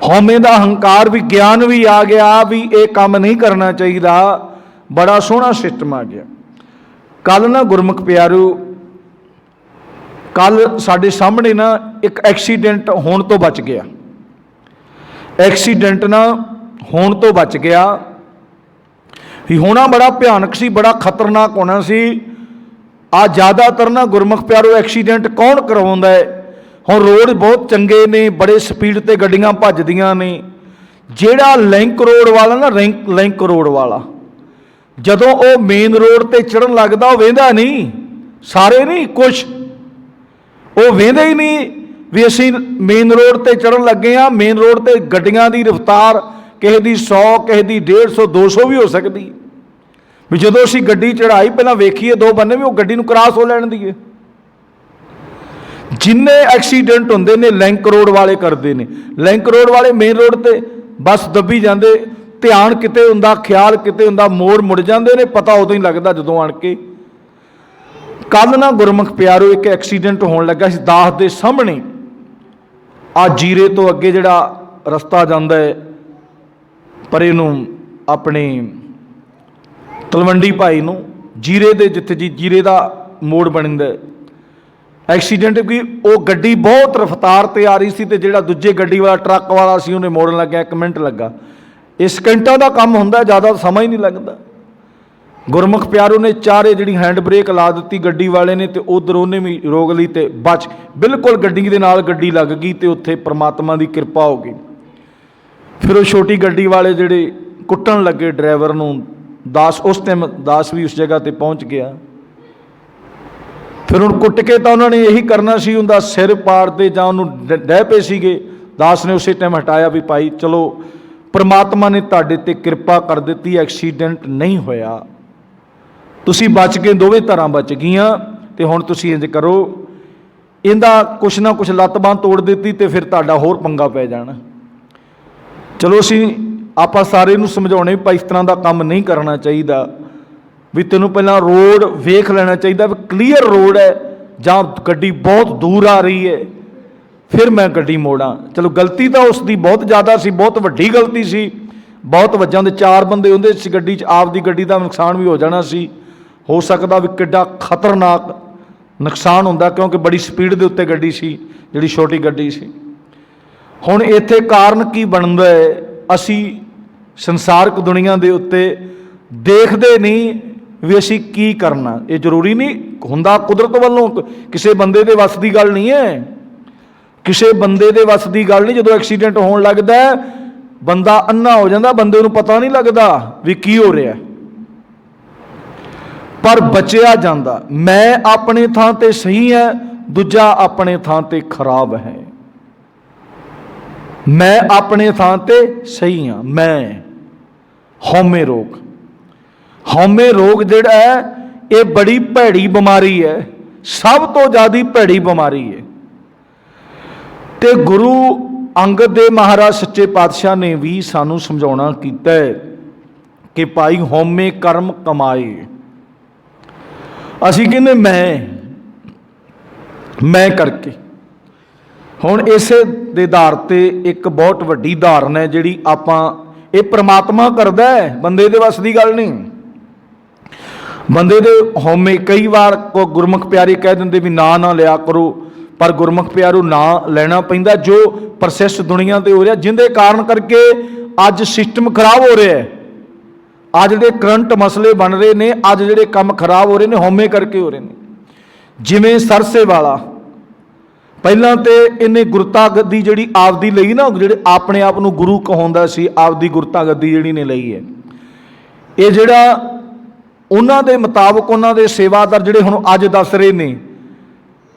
ਹਉਮੈ ਦਾ ਹੰਕਾਰ ਵੀ, ਗਿਆਨ ਵੀ ਆ ਗਿਆ ਵੀ ਇਹ ਕੰਮ ਨਹੀਂ ਕਰਨਾ ਚਾਹੀਦਾ, ਬੜਾ ਸੋਹਣਾ ਸਿਸਟਮ ਆ ਗਿਆ। ਕੱਲ ਨਾ ਗੁਰਮੁਖ ਪਿਆਰਿਓ, ਕੱਲ ਸਾਡੇ ਸਾਹਮਣੇ ਨਾ ਇੱਕ ਐਕਸੀਡੈਂਟ ਹੋਣ ਤੋਂ ਬਚ ਗਿਆ। ਐਕਸੀਡੈਂਟ ਨਾ ਹੋਣ ਤੋਂ ਬਚ ਗਿਆ ਵੀ ਹੋਣਾ ਬੜਾ ਭਿਆਨਕ ਸੀ, ਬੜਾ ਖਤਰਨਾਕ ਹੋਣਾ ਸੀ। ਆ ਜ਼ਿਆਦਾਤਰ ਨਾ ਗੁਰਮੁਖ ਪਿਆਰਿਓ ਐਕਸੀਡੈਂਟ ਕੌਣ ਕਰਵਾਉਂਦਾ ਹੈ? ਹੁਣ ਰੋਡ ਬਹੁਤ ਚੰਗੇ ਨੇ, ਬੜੇ ਸਪੀਡ ਤੇ ਗੱਡੀਆਂ ਭੱਜਦੀਆਂ ਨੇ। ਜਿਹੜਾ ਲਿੰਕ ਰੋਡ ਵਾਲਾ ਨਾ, ਲਿੰਕ ਰੋਡ ਵਾਲਾ ਜਦੋਂ ਉਹ ਮੇਨ ਰੋਡ ਤੇ ਚੜ੍ਹਨ ਲੱਗਦਾ, ਉਹ ਵੇਂਦਾ ਨਹੀਂ, ਸਾਰੇ ਨਹੀਂ, ਕੁਛ ਉਹ ਵੇਂਦੇ ਹੀ ਨਹੀਂ ਵੀ ਅਸੀਂ ਮੇਨ ਰੋਡ ਤੇ ਚੜ੍ਹਨ ਲੱਗੇ ਹਾਂ। ਮੇਨ ਰੋਡ ਤੇ ਗੱਡੀਆਂ ਦੀ ਰਫ਼ਤਾਰ ਕਿਸੇ ਦੀ 100, ਕਿਸੇ ਦੀ 150, 200 ਵੀ ਹੋ ਸਕਦੀ। ਵੀ ਜਦੋਂ ਅਸੀਂ ਗੱਡੀ ਚੜ੍ਹਾਈ ਪਹਿਲਾਂ ਵੇਖੀਏ ਦੋ ਬੰਨੇ ਵੀ ਉਹ ਗੱਡੀ ਨੂੰ ਕ੍ਰਾਸ ਹੋ ਲੈਣ ਦੀਏ। ਜਿੰਨੇ ਐਕਸੀਡੈਂਟ ਹੁੰਦੇ ਨੇ ਲਿੰਕ ਰੋਡ ਵਾਲੇ ਕਰਦੇ ਨੇ। ਲਿੰਕ ਰੋਡ ਵਾਲੇ ਮੇਨ ਰੋਡ ਤੇ ਬੱਸ ਦੱਬੀ ਜਾਂਦੇ, ਧਿਆਨ ਕਿਤੇ ਹੁੰਦਾ, ਖਿਆਲ ਕਿਤੇ ਹੁੰਦਾ, ਮੋੜ ਮੁੜ ਜਾਂਦੇ ਨੇ, ਪਤਾ ਉਦੋਂ ਹੀ ਲੱਗਦਾ ਜਦੋਂ ਆਣ ਕੇ। ਕੱਲ ਨਾ ਗੁਰਮੁਖ ਪਿਆਰੋ ਇੱਕ ਐਕਸੀਡੈਂਟ ਹੋਣ ਲੱਗਾ ਸੀ ਦਾਸ ਦੇ ਸਾਹਮਣੇ। ਆ ਜੀਰੇ ਤੋਂ ਅੱਗੇ ਜਿਹੜਾ ਰਸਤਾ ਜਾਂਦਾ ਹੈ ਪਰੇ ਨੂੰ, ਆਪਣੇ ਤਲਵੰਡੀ ਭਾਈ ਨੂੰ, ਜੀਰੇ ਦੇ ਜਿੱਥੇ ਜੀਰੇ ਦਾ ਮੋੜ ਬਣਦਾ, ਐਕਸੀਡੈਂਟ ਕਿ ਉਹ ਗੱਡੀ ਬਹੁਤ ਰਫ਼ਤਾਰ ਤੇ ਆ ਰਹੀ ਸੀ ਤੇ ਜਿਹੜਾ ਦੂਜੇ ਗੱਡੀ ਵਾਲਾ ਟਰੱਕ ਵਾਲਾ ਸੀ ਉਹਨੇ ਮੋੜਨ ਲੱਗਿਆ 1 ਮਿੰਟ ਲੱਗਾ। ਇਹ ਸਕਿੰਟਾਂ ਦਾ ਕੰਮ ਹੁੰਦਾ, ਜ਼ਿਆਦਾ ਸਮਾਂ ਹੀ ਨਹੀਂ ਲੱਗਦਾ। ਗੁਰਮੁਖ ਪਿਆਰੋ ਨੇ ਚਾਰੇ ਜਿਹੜੀ ਹੈਂਡ ਬ੍ਰੇਕ ਲਾ ਦਿੱਤੀ ਗੱਡੀ ਵਾਲੇ ਨੇ, ਤੇ ਉਧਰ ਉਹਨੇ ਵੀ ਰੋਕ ਲਈ ਤੇ ਬਚ, ਬਿਲਕੁਲ ਗੱਡੀ ਦੇ ਨਾਲ ਗੱਡੀ ਲੱਗ ਗਈ ਤੇ ਉੱਥੇ ਪ੍ਰਮਾਤਮਾ ਦੀ ਕਿਰਪਾ ਹੋ ਗਈ। ਫਿਰ ਉਹ ਛੋਟੀ ਗੱਡੀ ਵਾਲੇ ਜਿਹੜੇ ਕੁੱਟਣ ਲੱਗੇ ਡਰਾਈਵਰ ਨੂੰ, ਦਾਸ ਉਸ ਟਾਈਮ ਦਾਸ ਵੀ ਉਸ ਜਗ੍ਹਾ ਤੇ ਪਹੁੰਚ ਗਿਆ। ਫਿਰ ਉਹਨੂੰ ਕੁੱਟ ਕੇ ਤਾਂ ਉਹਨਾਂ ਨੇ ਇਹੀ ਕਰਨਾ ਸੀ, ਉਹਦਾ ਸਿਰ ਪਾੜਦੇ ਜਾਂ ਉਹਨੂੰ ਡਹਿ ਪਏ ਸੀਗੇ। ਦਾਸ ਨੇ ਉਸੇ ਟਾਈਮ ਹਟਾਇਆ ਵੀ ਭਾਈ ਚਲੋ ਪ੍ਰਮਾਤਮਾ ਨੇ ਤੁਹਾਡੇ ਤੇ ਕਿਰਪਾ ਕਰ ਦਿੱਤੀ, ਐਕਸੀਡੈਂਟ ਨਹੀਂ ਹੋਇਆ, ਤੁਸੀਂ ਬਚ ਗਏ, ਦੋਵੇਂ ਧਿਰਾਂ ਬਚ ਗਈਆਂ। ਤੇ ਹੁਣ ਤੁਸੀਂ ਇੰਝ ਕਰੋ, ਇਹਦਾ ਕੁਛ ਨਾ ਕੁਛ ਲੱਤ ਬਾਂਹ ਤੋੜ ਦਿੱਤੀ ਤੇ ਫਿਰ ਤੁਹਾਡਾ ਹੋਰ ਪੰਗਾ ਪੈ ਜਾਣਾ। ਚਲੋ ਆਪਾਂ ਸਾਰੇ ਨੂੰ ਸਮਝਾਉਣੇ ਵੀ ਇਸ ਤਰ੍ਹਾਂ ਦਾ ਕੰਮ ਨਹੀਂ ਕਰਨਾ ਚਾਹੀਦਾ, ਵੀ ਤੈਨੂੰ ਪਹਿਲਾਂ ਰੋਡ ਵੇਖ ਲੈਣਾ ਚਾਹੀਦਾ ਵੀ ਕਲੀਅਰ ਰੋਡ ਹੈ ਜਾਂ ਗੱਡੀ ਬਹੁਤ ਦੂਰ ਆ ਰਹੀ ਹੈ, ਫਿਰ ਮੈਂ ਗੱਡੀ ਮੋੜਾਂ। ਚਲੋ ਗਲਤੀ ਤਾਂ ਉਸ ਦੀ ਬਹੁਤ ਜ਼ਿਆਦਾ ਸੀ, ਬਹੁਤ ਵੱਡੀ ਗਲਤੀ ਸੀ, ਬਹੁਤ ਵੱਜਾਂ ਦੇ 4 ਬੰਦੇ ਹੁੰਦੇ ਸੀ ਗੱਡੀ 'ਚ, ਆਪਦੀ ਗੱਡੀ ਦਾ ਨੁਕਸਾਨ ਵੀ ਹੋ ਜਾਣਾ ਸੀ। ਹੋ ਸਕਦਾ ਵੀ ਕਿੱਡਾ ਖਤਰਨਾਕ ਨੁਕਸਾਨ ਹੁੰਦਾ, ਕਿਉਂਕਿ ਬੜੀ ਸਪੀਡ ਦੇ ਉੱਤੇ ਗੱਡੀ ਸੀ, ਜਿਹੜੀ ਛੋਟੀ ਗੱਡੀ ਸੀ। ਹੁਣ ਇੱਥੇ ਕਾਰਨ ਕੀ ਬਣਦਾ ਹੈ? ਅਸੀਂ ਸੰਸਾਰਕ ਦੁਨੀਆ ਦੇ ਉੱਤੇ ਦੇਖਦੇ ਨਹੀਂ ਵੀ ਅਸੀਂ ਕੀ ਕਰਨਾ। ਇਹ ਜ਼ਰੂਰੀ ਨਹੀਂ ਹੁੰਦਾ ਕੁਦਰਤ ਵੱਲੋਂ, ਕਿਸੇ ਬੰਦੇ ਦੇ ਵੱਸ ਦੀ ਗੱਲ ਨਹੀਂ ਹੈ, ਕਿਸੇ ਬੰਦੇ ਦੇ ਵੱਸ ਦੀ ਗੱਲ ਨਹੀਂ। ਜਦੋਂ ਐਕਸੀਡੈਂਟ ਹੋਣ ਲੱਗਦਾ ਬੰਦਾ ਅੰਨਾ ਹੋ ਜਾਂਦਾ, ਬੰਦੇ ਨੂੰ ਪਤਾ ਨਹੀਂ ਲੱਗਦਾ ਵੀ ਕੀ ਹੋ ਰਿਹਾ, ਪਰ ਬਚਿਆ ਜਾਂਦਾ। ਮੈਂ ਆਪਣੇ ਥਾਂ ਤੇ ਸਹੀ ਹੈ, दूजा अपने थां ते खराब है। मैं अपने थां ते सही हाँ। मैं हौमे रोग, हौमे रोग जिहड़ा है ये बड़ी भैड़ी बीमारी है, सब तो ज़्यादा भैड़ी बीमारी है। ते गुरु अंगद देव महाराज सच्चे पातशाह ने भी सानू समझाउणा कीता है कि भाई हौमे कर्म कमाए। असीं कहने मैं करके हुण इसे दे आधार ते एक बहुत वड्डी धारण है जिहड़ी आपां ये परमात्मा करदा है, बंदे दे वस दी गल नहीं। बंदे दे हौमे कई बार को गुरमुख प्यारे कह दिंदे भी ना लिया करो, पर गुरमुख प्यारो ना लेना पैंदा। जो प्रोसैस दुनिया ते हो रहा जिंदे कारण करके अज सिस्टम खराब हो रहा है, अज जिहड़े करंट मसले बन रहे ने, अज जिहड़े काम खराब हो रहे ने हौमे करके हो रहे हैं। जिवें सरसे वाला पहलां ते इन्हें गुरता गद्दी जिहड़ी आपदी लई ना, जिहड़े अपने आप नूं गुरु कहाउंदा सी, आपदी गुरता गद्दी जिहड़ी ने लई है, ये जिहड़ा उन्हां दे मुताबक उन्हां दे सेवादार जिहड़े हुण अज दस रहे ने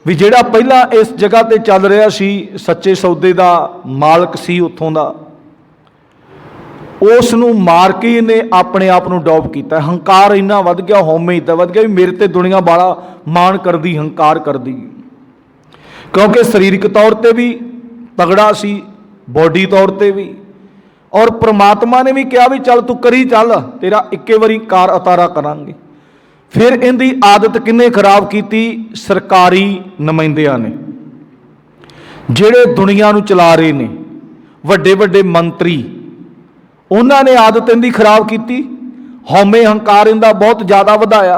भी जिहड़ा पहला इस जगह ते चल रहा सी, सच्चे सौदे दा मालक सी उत्थों दा, उस नूं मार के इन्हें अपने आप नूं डॉप कीता। हंकार इन्ना वध गया, हौमे इतना वध गया भी मेरे ते दुनिया बड़ा मान करदी, हंकार करदी, क्योंकि सरीरक तौर पर भी तगड़ा सी, बॉडी तौर पर भी। और परमात्मा ने भी कहा भी चल तू करी चल, तेरा इक्के बारी कार अतारा करांगे। फिर इनकी आदत किन्ने खराब की? सरकारी नुमाइंदियां ने, जिहड़े दुनिया नूं चला रहे ने, वड्डे वड्डे मंत्री, उन्होंने आदत इनकी खराब की। हौमे हंकार इनका बहुत ज़्यादा वधाया।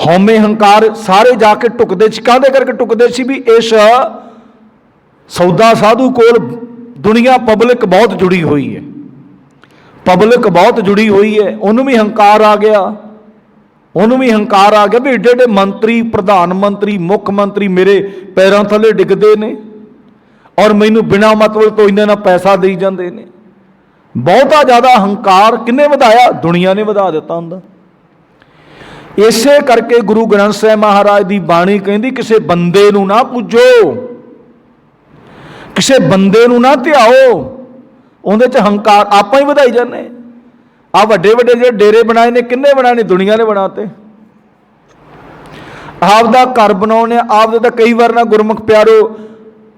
हौमे हंकार सारे जाके टुकदे काहदे करके टुकदे सी भी इस सौदा साधु कोल दुनिया पब्लिक बहुत जुड़ी हुई है, पब्लिक बहुत जुड़ी हुई है। उन्होंने भी हंकार आ गया, उन्होंने भी हंकार आ गया भी एडे एडे मंत्री, प्रधानमंत्री, मुख मंत्री मेरे पैरों थले डिगते ने और मैनू बिना मतलब तो इन्ना पैसा दे जाते हैं। बहुता ज़्यादा हंकार किन्ने वधाया? दुनिया ने वधा दिता हुंदा। इसे करके गुरु ग्रंथ साहिब महाराज की बाणी कहती किसी बंदे नूं ना पूजो, किसी बंदे नूं ना ध्याओ, उहदे च हंकार आपां ही वधाई जाने। आ वड्डे वड्डे जो डेरे बनाए ने किन्ने बनाए ने? दुनिया ने बनाते। आपदा घर बनाने आपदे तो कई बार ना गुरमुख प्यारो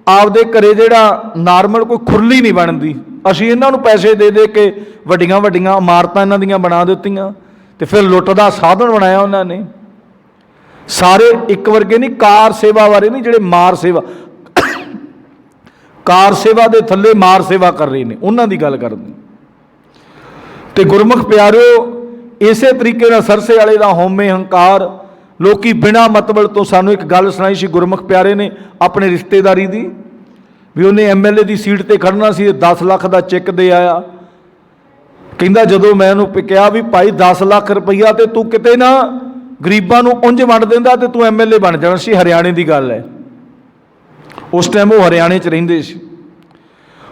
आपदे घरे जिहड़ा नॉर्मल कोई खुरली नहीं बनती, असीं इन्हां नूं पैसे दे दे के वड्डियां वड्डियां इमारतां इन्हां दीयां बना दित्तियां ते फिर लुੱਟ दा साधन बनाया उन्होंने। सारे एक वर्गे नहीं, कार सेवा वाले नहीं, जिहड़े मार सेवा कार सेवा दे थल्ले मार सेवा कर रहे हैं, उन्हां दी गल करदे। ते गुरमुख प्यारो इसे तरीके नाल सरसे वाले दा हौमे हंकार, लोकी बिना मतलब तो सानू एक गल सुनाई सी गुरमुख प्यारे ने अपने रिश्तेदारी दी भी उन्हें MLA की सीट पर खड़ना सी, 10 लाख का चैक दे आया। कहंदा जदों मैं उन्होंने कहा भी भाई 10 लाख रुपया तो तू किते ना गरीबां नूं उंज वंड दिंदा ते तू MLA बन जाना सी। हरियाणे की गल है, उस टाइम वो हरियाणे च रहिंदे सी।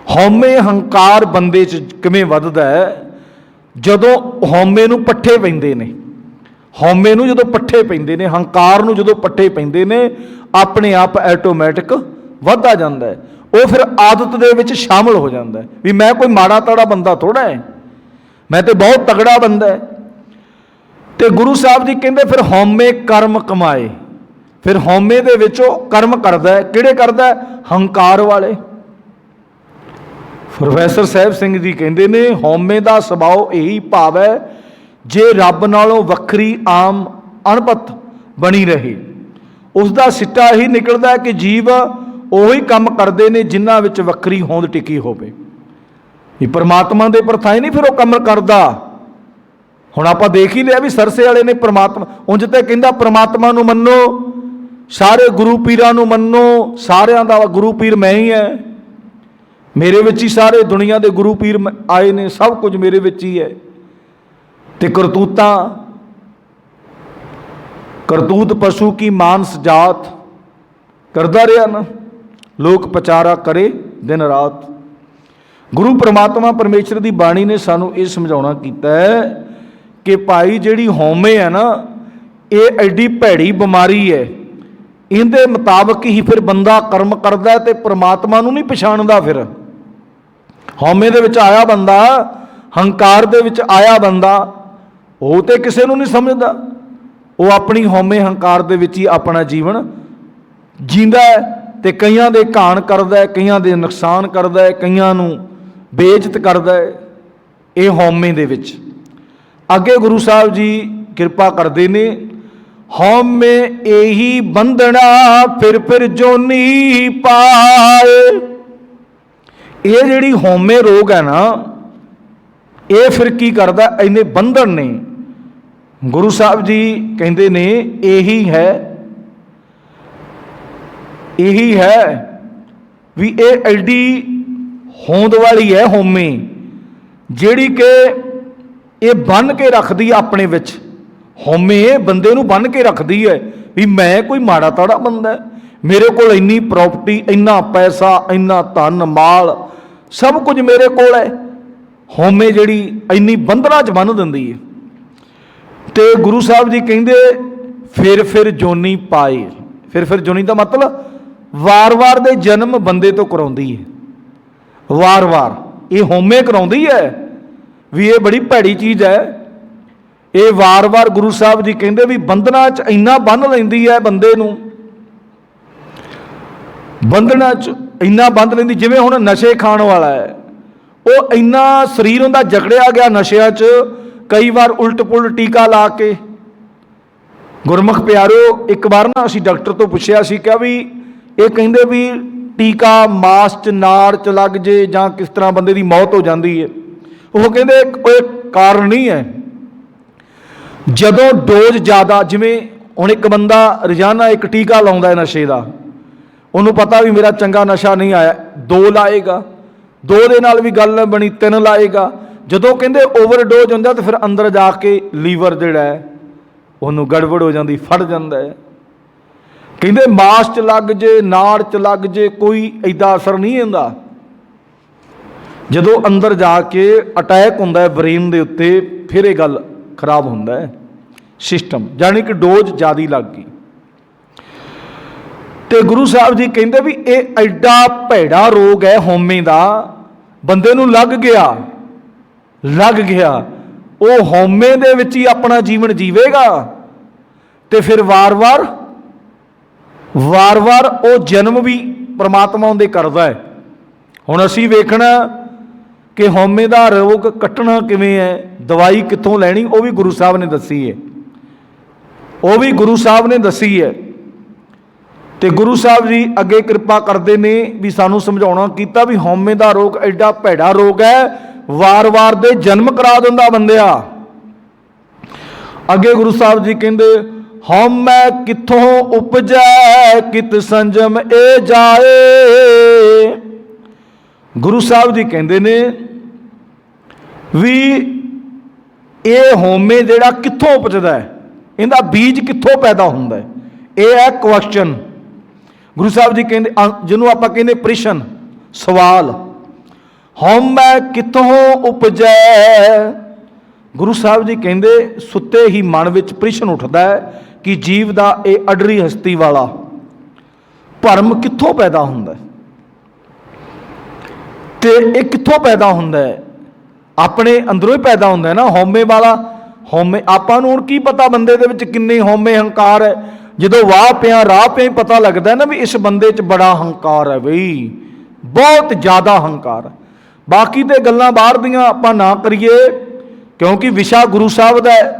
हौमे हंकार बंदे च किवें वधदा है? जदों हौमे नूं पट्ठे पैंदे ने, हौमे नूं जदों पट्ठे पैंदे ने, हंकार नूं जदों पट्ठे पैंदे ने, अपने आप ऐटोमैटिक वधदा जांदा है। वो फिर आदत दे विच शामिल हो जाता है भी मैं कोई माड़ा ताड़ा बंदा थोड़ा है, मैं तो बहुत तगड़ा बंदा है। तो गुरु साहब जी कहते फिर हौमे कर्म कमाए। फिर हौमे दे विचों कर्म करदा है, किहड़े करदा है? हंकार वाले। प्रोफैसर साहिब सिंह जी कहते ने हौमे का सुभाव यही भाव है जे रब नालों वक्री आम अणपत बनी रहे, उसका सिट्टा यही निकलता है कि जीव ਉਹੀ ਕੰਮ ਕਰਦੇ ਨੇ ਜਿਨ੍ਹਾਂ ਵਿੱਚ ਵੱਖਰੀ ਹੋਂਦ ਟਿਕੀ ਹੋਵੇ। ਇਹ परमात्मा ਦੇ ਪ੍ਰਥਾਏ ਨਹੀਂ ਫਿਰ ਉਹ ਕੰਮ ਕਰਦਾ। ਹੁਣ ਆਪਾਂ ਦੇਖ ਹੀ ਲਿਆ ਵੀ ਸਰਸੇ ਵਾਲੇ ਨੇ परमात्मा ਉਂਝ ਤੇ ਕਹਿੰਦਾ परमात्मा ਨੂੰ ਮੰਨੋ, ਸਾਰੇ ਗੁਰੂ ਪੀਰਾਂ ਨੂੰ ਮੰਨੋ, ਸਾਰਿਆਂ ਦਾ ਗੁਰੂ ਪੀਰ ਮੈਂ ਹੀ ਹੈ, ਮੇਰੇ ਵਿੱਚ ਹੀ ਸਾਰੇ ਦੁਨੀਆ ਦੇ ਗੁਰੂ ਪੀਰ ਆਏ ਨੇ, ਸਭ ਕੁਝ ਮੇਰੇ ਵਿੱਚ ਹੀ ਹੈ। ਤੇ ਕਰਤੂਤਾਂ करतूत पशु की मानस जात करता रहा ना, लोक पचारा करे दिन रात। गुरु परमात्मा परमेश्वर की बाणी ने सानू ये समझाना किया है कि भाई जिहड़ी हौमे है ना, ये एडी भैड़ी बीमारी है, ਇਹਦੇ ਮੁਤਾਬਕ ਹੀ ਫਿਰ ਬੰਦਾ ਕਰਮ ਕਰਦਾ ਤੇ ਪ੍ਰਮਾਤਮਾ ਨੂੰ ਨਹੀਂ ਪਛਾਣਦਾ। ਫਿਰ ਹਉਮੈ ਦੇ ਵਿੱਚ ਆਇਆ ਬੰਦਾ, ਹੰਕਾਰ ਦੇ ਵਿੱਚ ਆਇਆ ਬੰਦਾ, ਉਹ ਤੇ ਕਿਸੇ ਨੂੰ ਨਹੀਂ ਸਮਝਦਾ। ਉਹ ਆਪਣੀ ਹਉਮੈ ਹੰਕਾਰ ਦੇ ਵਿੱਚ ਹੀ ਆਪਣਾ ਜੀਵਨ ਜੀਂਦਾ ਹੈ ਤੇ ਕਈਆਂ ਦੇ ਘਾਣ ਕਰਦਾ ਹੈ, ਕਈਆਂ ਦੇ ਨੁਕਸਾਨ ਕਰਦਾ ਹੈ, ਕਈਆਂ ਨੂੰ ਬੇਇੱਜ਼ਤ ਕਰਦਾ ਹੈ, ਇਹ ਹਉਮੈ ਦੇ ਵਿੱਚ। ਅੱਗੇ ਗੁਰੂ ਸਾਹਿਬ ਜੀ ਕਿਰਪਾ ਕਰਦੇ ਨੇ, ਹਉਮੈ ਇਹੀ ਬੰਧਨਾ ਫਿਰ ਜੋਨੀ ਪਾਏ। ਇਹ ਜਿਹੜੀ ਹਉਮੈ ਰੋਗ ਹੈ ਨਾ, ਇਹ ਫਿਰ ਕੀ ਕਰਦਾ, ਇੰਨੇ ਬੰਧਨ ਨੇ। ਗੁਰੂ ਸਾਹਿਬ ਜੀ ਕਹਿੰਦੇ ਨੇ ਇਹੀ ਹੈ ਵੀ ਇਹ ਐਡੀ ਹੋਂਦ ਵਾਲੀ ਹੈ ਹਉਮੈ, ਜਿਹੜੀ ਕਿ ਇਹ ਬੰਨ੍ਹ ਕੇ ਰੱਖਦੀ ਆਪਣੇ ਵਿੱਚ। ਹਉਮੈ ਬੰਦੇ ਨੂੰ ਬੰਨ੍ਹ ਕੇ ਰੱਖਦੀ ਹੈ ਵੀ ਮੈਂ ਕੋਈ ਮਾੜਾ ਤਾੜਾ ਬੰਦਾ, ਮੇਰੇ ਕੋਲ ਇੰਨੀ ਪ੍ਰੋਪਰਟੀ, ਇੰਨਾ ਪੈਸਾ, ਇੰਨਾ ਧਨ ਮਾਲ, ਸਭ ਕੁਝ ਮੇਰੇ ਕੋਲ ਹੈ। ਹਉਮੈ ਜਿਹੜੀ ਇੰਨੀ ਬੰਧਨਾਂ 'ਚ ਬੰਨ੍ਹ ਦਿੰਦੀ ਹੈ। ਤੇ ਗੁਰੂ ਸਾਹਿਬ ਜੀ ਕਹਿੰਦੇ ਫਿਰ ਜੋਨੀ ਪਾਏ। ਫਿਰ ਜੋਨੀ ਦਾ ਮਤਲਬ ਵਾਰ-ਵਾਰ ਦੇ ਜਨਮ ਬੰਦੇ ਤੋਂ ਕਰਾਉਂਦੀ ਹੈ। ਵਾਰ-ਵਾਰ ਇਹ ਹਉਮੈ ਕਰਾਉਂਦੀ ਹੈ ਵੀ ਇਹ ਬੜੀ ਭੈੜੀ ਚੀਜ਼ ਹੈ। ਇਹ ਵਾਰ-ਵਾਰ ਗੁਰੂ ਸਾਹਿਬ ਜੀ ਕਹਿੰਦੇ ਵੀ ਬੰਧਨਾਂ 'ਚ ਇੰਨਾ ਬੰਨ੍ਹ ਲੈਂਦੀ ਹੈ ਬੰਦੇ ਨੂੰ, ਬੰਧਨਾਂ 'ਚ ਇੰਨਾ ਬੰਨ੍ਹ ਲੈਂਦੀ। ਜਿਵੇਂ ਹੁਣ ਨਸ਼ੇ ਖਾਣ ਵਾਲਾ ਹੈ, ਉਹ ਇੰਨਾ ਸਰੀਰ ਉਹਦਾ ਜਕੜਿਆ ਗਿਆ ਨਸ਼ਿਆਂ 'ਚ, ਕਈ ਵਾਰ ਉਲਟ ਪੁਲਟ ਟੀਕਾ ਲਾ ਕੇ। ਗੁਰਮੁਖ ਪਿਆਰਿਓ, ਇੱਕ ਵਾਰ ਨਾ ਅਸੀਂ ਡਾਕਟਰ ਤੋਂ ਪੁੱਛਿਆ ਸੀ, ਕਿਹਾ ਵੀ ਇਹ ਕਹਿੰਦੇ ਵੀ ਟੀਕਾ ਮਾਸ 'ਚ ਨਾੜ 'ਚ ਲੱਗ ਜੇ ਜਾਂ ਕਿਸ ਤਰ੍ਹਾਂ ਬੰਦੇ ਦੀ ਮੌਤ ਹੋ ਜਾਂਦੀ ਹੈ। ਉਹ ਕਹਿੰਦੇ ਕੋਈ ਕਾਰਨ ਨਹੀਂ ਹੈ। ਜਦੋਂ ਡੋਜ਼ ਜ਼ਿਆਦਾ, ਜਿਵੇਂ ਹੁਣ ਇੱਕ ਬੰਦਾ ਰੋਜ਼ਾਨਾ ਇੱਕ ਟੀਕਾ ਲਾਉਂਦਾ ਹੈ ਨਸ਼ੇ ਦਾ, ਉਹਨੂੰ ਪਤਾ ਵੀ ਮੇਰਾ ਚੰਗਾ ਨਸ਼ਾ ਨਹੀਂ ਆਇਆ, 2 ਲਾਏਗਾ, 2 ਦੇ ਨਾਲ ਵੀ ਗੱਲ ਨਾ ਬਣੀ, 3 ਲਾਏਗਾ। ਜਦੋਂ ਕਹਿੰਦੇ ਓਵਰਡੋਜ਼ ਹੁੰਦਾ ਤਾਂ ਫਿਰ ਅੰਦਰ ਜਾ ਕੇ ਲੀਵਰ ਜਿਹੜਾ ਹੈ ਉਹਨੂੰ ਗੜਬੜ ਹੋ ਜਾਂਦੀ, ਫੜ ਜਾਂਦਾ ਹੈ। ਕਹਿੰਦੇ ਮਾਸ 'ਚ ਲੱਗ ਜੇ, ਨਾੜ 'ਚ ਲੱਗ ਜੇ, ਕੋਈ ਐਡਾ ਅਸਰ ਨਹੀਂ ਹੁੰਦਾ। ਜਦੋਂ ਅੰਦਰ ਜਾ ਕੇ ਅਟੈਕ ਹੁੰਦਾ ਹੈ ਬ੍ਰੇਨ ਦੇ ਉੱਤੇ, ਫਿਰ ਇਹ ਗੱਲ ਖਰਾਬ ਹੁੰਦਾ ਹੈ ਸਿਸਟਮ, ਜਾਣੀ ਕਿ ਡੋਜ਼ ਜ਼ਿਆਦਾ ਲੱਗ ਗਈ। ਤੇ ਗੁਰੂ ਸਾਹਿਬ ਜੀ ਕਹਿੰਦੇ ਵੀ ਇਹ ਐਡਾ ਭੈੜਾ ਰੋਗ ਹੈ ਹਉਮੈ ਦਾ, ਬੰਦੇ ਨੂੰ ਲੱਗ ਗਿਆ, ਉਹ ਹਉਮੈ ਦੇ ਵਿੱਚ ਹੀ ਆਪਣਾ ਜੀਵਨ ਜੀਵੇਗਾ ਤੇ ਫਿਰ ਵਾਰ-ਵਾਰ ਉਹ ਜਨਮ ਵੀ ਪ੍ਰਮਾਤਮਾ ਦੇ ਕਰਦਾ ਹੈ। ਹੁਣ ਅਸੀਂ ਵੇਖਣਾ ਕਿ ਹਉਮੈ ਦਾ ਰੋਗ ਕੱਟਣਾ ਕਿਵੇਂ ਹੈ, ਦਵਾਈ ਕਿੱਥੋਂ ਲੈਣੀ, ਉਹ ਵੀ ਗੁਰੂ ਸਾਹਿਬ ਨੇ ਦੱਸੀ ਹੈ। ਤੇ ਗੁਰੂ ਸਾਹਿਬ ਜੀ ਅੱਗੇ ਕਿਰਪਾ ਕਰਦੇ ਨੇ ਵੀ ਸਾਨੂੰ ਸਮਝਾਉਣਾ ਕੀਤਾ ਵੀ ਹਉਮੈ ਦਾ ਰੋਗ ਐਡਾ ਭੈੜਾ ਰੋਗ ਹੈ, ਵਾਰ-ਵਾਰ ਦੇ ਜਨਮ ਕਰਾ ਦਿੰਦਾ ਬੰਦਿਆ। ਅੱਗੇ ਗੁਰੂ ਸਾਹਿਬ ਜੀ ਕਹਿੰਦੇ, ਹਉਮੈ ਕਿੱਥੋਂ ਉਪਜੈ ਕਿਤ ਸੰਜਮ ਇਹ ਜਾਏ। ਗੁਰੂ ਸਾਹਿਬ ਜੀ ਕਹਿੰਦੇ ਨੇ ਵੀ ਇਹ ਹਉਮੈ ਜਿਹੜਾ ਕਿੱਥੋਂ ਉਪਜਦਾ ਹੈ, ਇਹਦਾ ਬੀਜ ਕਿੱਥੋਂ ਪੈਦਾ ਹੁੰਦਾ ਹੈ, ਇਹ ਹੈ ਕੁਐਸਚਨ। ਗੁਰੂ ਸਾਹਿਬ ਜੀ ਕਹਿੰਦੇ, ਜਿਹਨੂੰ ਆਪਾਂ ਕਹਿੰਦੇ ਪ੍ਰਸ਼ਨ, ਸਵਾਲ, ਹਉਮੈ ਕਿੱਥੋਂ ਉਪਜੈ। ਗੁਰੂ ਸਾਹਿਬ ਜੀ ਕਹਿੰਦੇ ਸੁੱਤੇ ਹੀ ਮਨ ਵਿੱਚ ਪ੍ਰਸ਼ਨ ਉੱਠਦਾ ਹੈ ਕਿ ਜੀਵ ਦਾ ਇਹ ਅਡਰੀ ਹਸਤੀ ਵਾਲਾ ਭਰਮ ਕਿੱਥੋਂ ਪੈਦਾ ਹੁੰਦਾ ਹੈ, ਤੇ ਇਹ ਕਿੱਥੋਂ ਪੈਦਾ ਹੁੰਦਾ ਹੈ, ਆਪਣੇ ਅੰਦਰੋਂ ਹੀ ਪੈਦਾ ਹੁੰਦਾ ਹੈ ਨਾ ਹਉਮੈ ਵਾਲਾ। ਹਉਮੈ ਆਪਾਂ ਨੂੰ ਹੁਣ ਕੀ ਪਤਾ ਬੰਦੇ ਦੇ ਵਿੱਚ ਕਿੰਨੀ ਹਉਮੈ ਹੰਕਾਰ ਹੈ, ਜਦੋਂ ਰਾਹ ਪਿਆ ਹੀ ਪਤਾ ਲੱਗਦਾ ਨਾ ਵੀ ਇਸ ਬੰਦੇ 'ਚ ਬੜਾ ਹੰਕਾਰ ਹੈ, ਬਈ ਬਹੁਤ ਜ਼ਿਆਦਾ ਹੰਕਾਰ। ਬਾਕੀ ਤੇ ਗੱਲਾਂ ਬਾਹਰ ਦੀਆਂ ਆਪਾਂ ਨਾ ਕਰੀਏ, ਕਿਉਂਕਿ ਵਿਸ਼ਾ ਗੁਰੂ ਸਾਹਿਬ ਦਾ ਹੈ।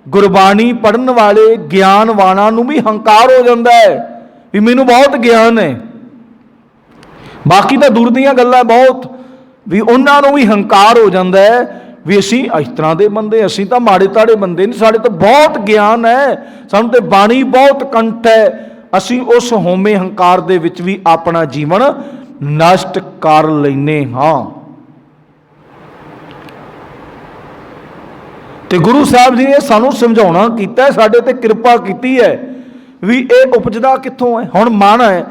ਗੁਰਬਾਣੀ ਪੜ੍ਹਨ ਵਾਲੇ ਗਿਆਨਵਾਨਾਂ ਨੂੰ ਵੀ ਹੰਕਾਰ ਹੋ ਜਾਂਦਾ ਹੈ ਵੀ ਮੈਨੂੰ ਬਹੁਤ ਗਿਆਨ ਹੈ। ਬਾਕੀ ਤਾਂ ਦੂਰ ਦੀਆਂ ਗੱਲਾਂ ਬਹੁਤ, ਵੀ ਉਹਨਾਂ ਨੂੰ ਵੀ ਹੰਕਾਰ ਹੋ ਜਾਂਦਾ ਹੈ ਵੀ ਅਸੀਂ ਇਸ ਤਰ੍ਹਾਂ ਦੇ ਬੰਦੇ, ਅਸੀਂ ਤਾਂ ਮਾੜੇ ਤਾੜੇ ਬੰਦੇ ਨਹੀਂ, ਸਾਡੇ ਤਾਂ ਬਹੁਤ ਗਿਆਨ ਹੈ, ਸਾਨੂੰ ਤਾਂ ਬਾਣੀ ਬਹੁਤ ਕੰਠ ਹੈ। ਅਸੀਂ ਉਸ ਹਉਮੈ ਹੰਕਾਰ ਦੇ ਵਿੱਚ ਵੀ ਆਪਣਾ ਜੀਵਨ ਨਸ਼ਟ ਕਰ ਲੈਂਦੇ ਹਾਂ। ਤੇ ਗੁਰੂ ਸਾਹਿਬ ਜੀ ਨੇ ਸਾਨੂੰ ਸਮਝਾਉਣਾ ਕੀਤਾ, ਸਾਡੇ ਤੇ ਕਿਰਪਾ ਕੀਤੀ ਹੈ ਵੀ ਇਹ ਉਪਜਦਾ ਕਿੱਥੋਂ ਹੈ। ਹੁਣ ਮਨ ਹੈ,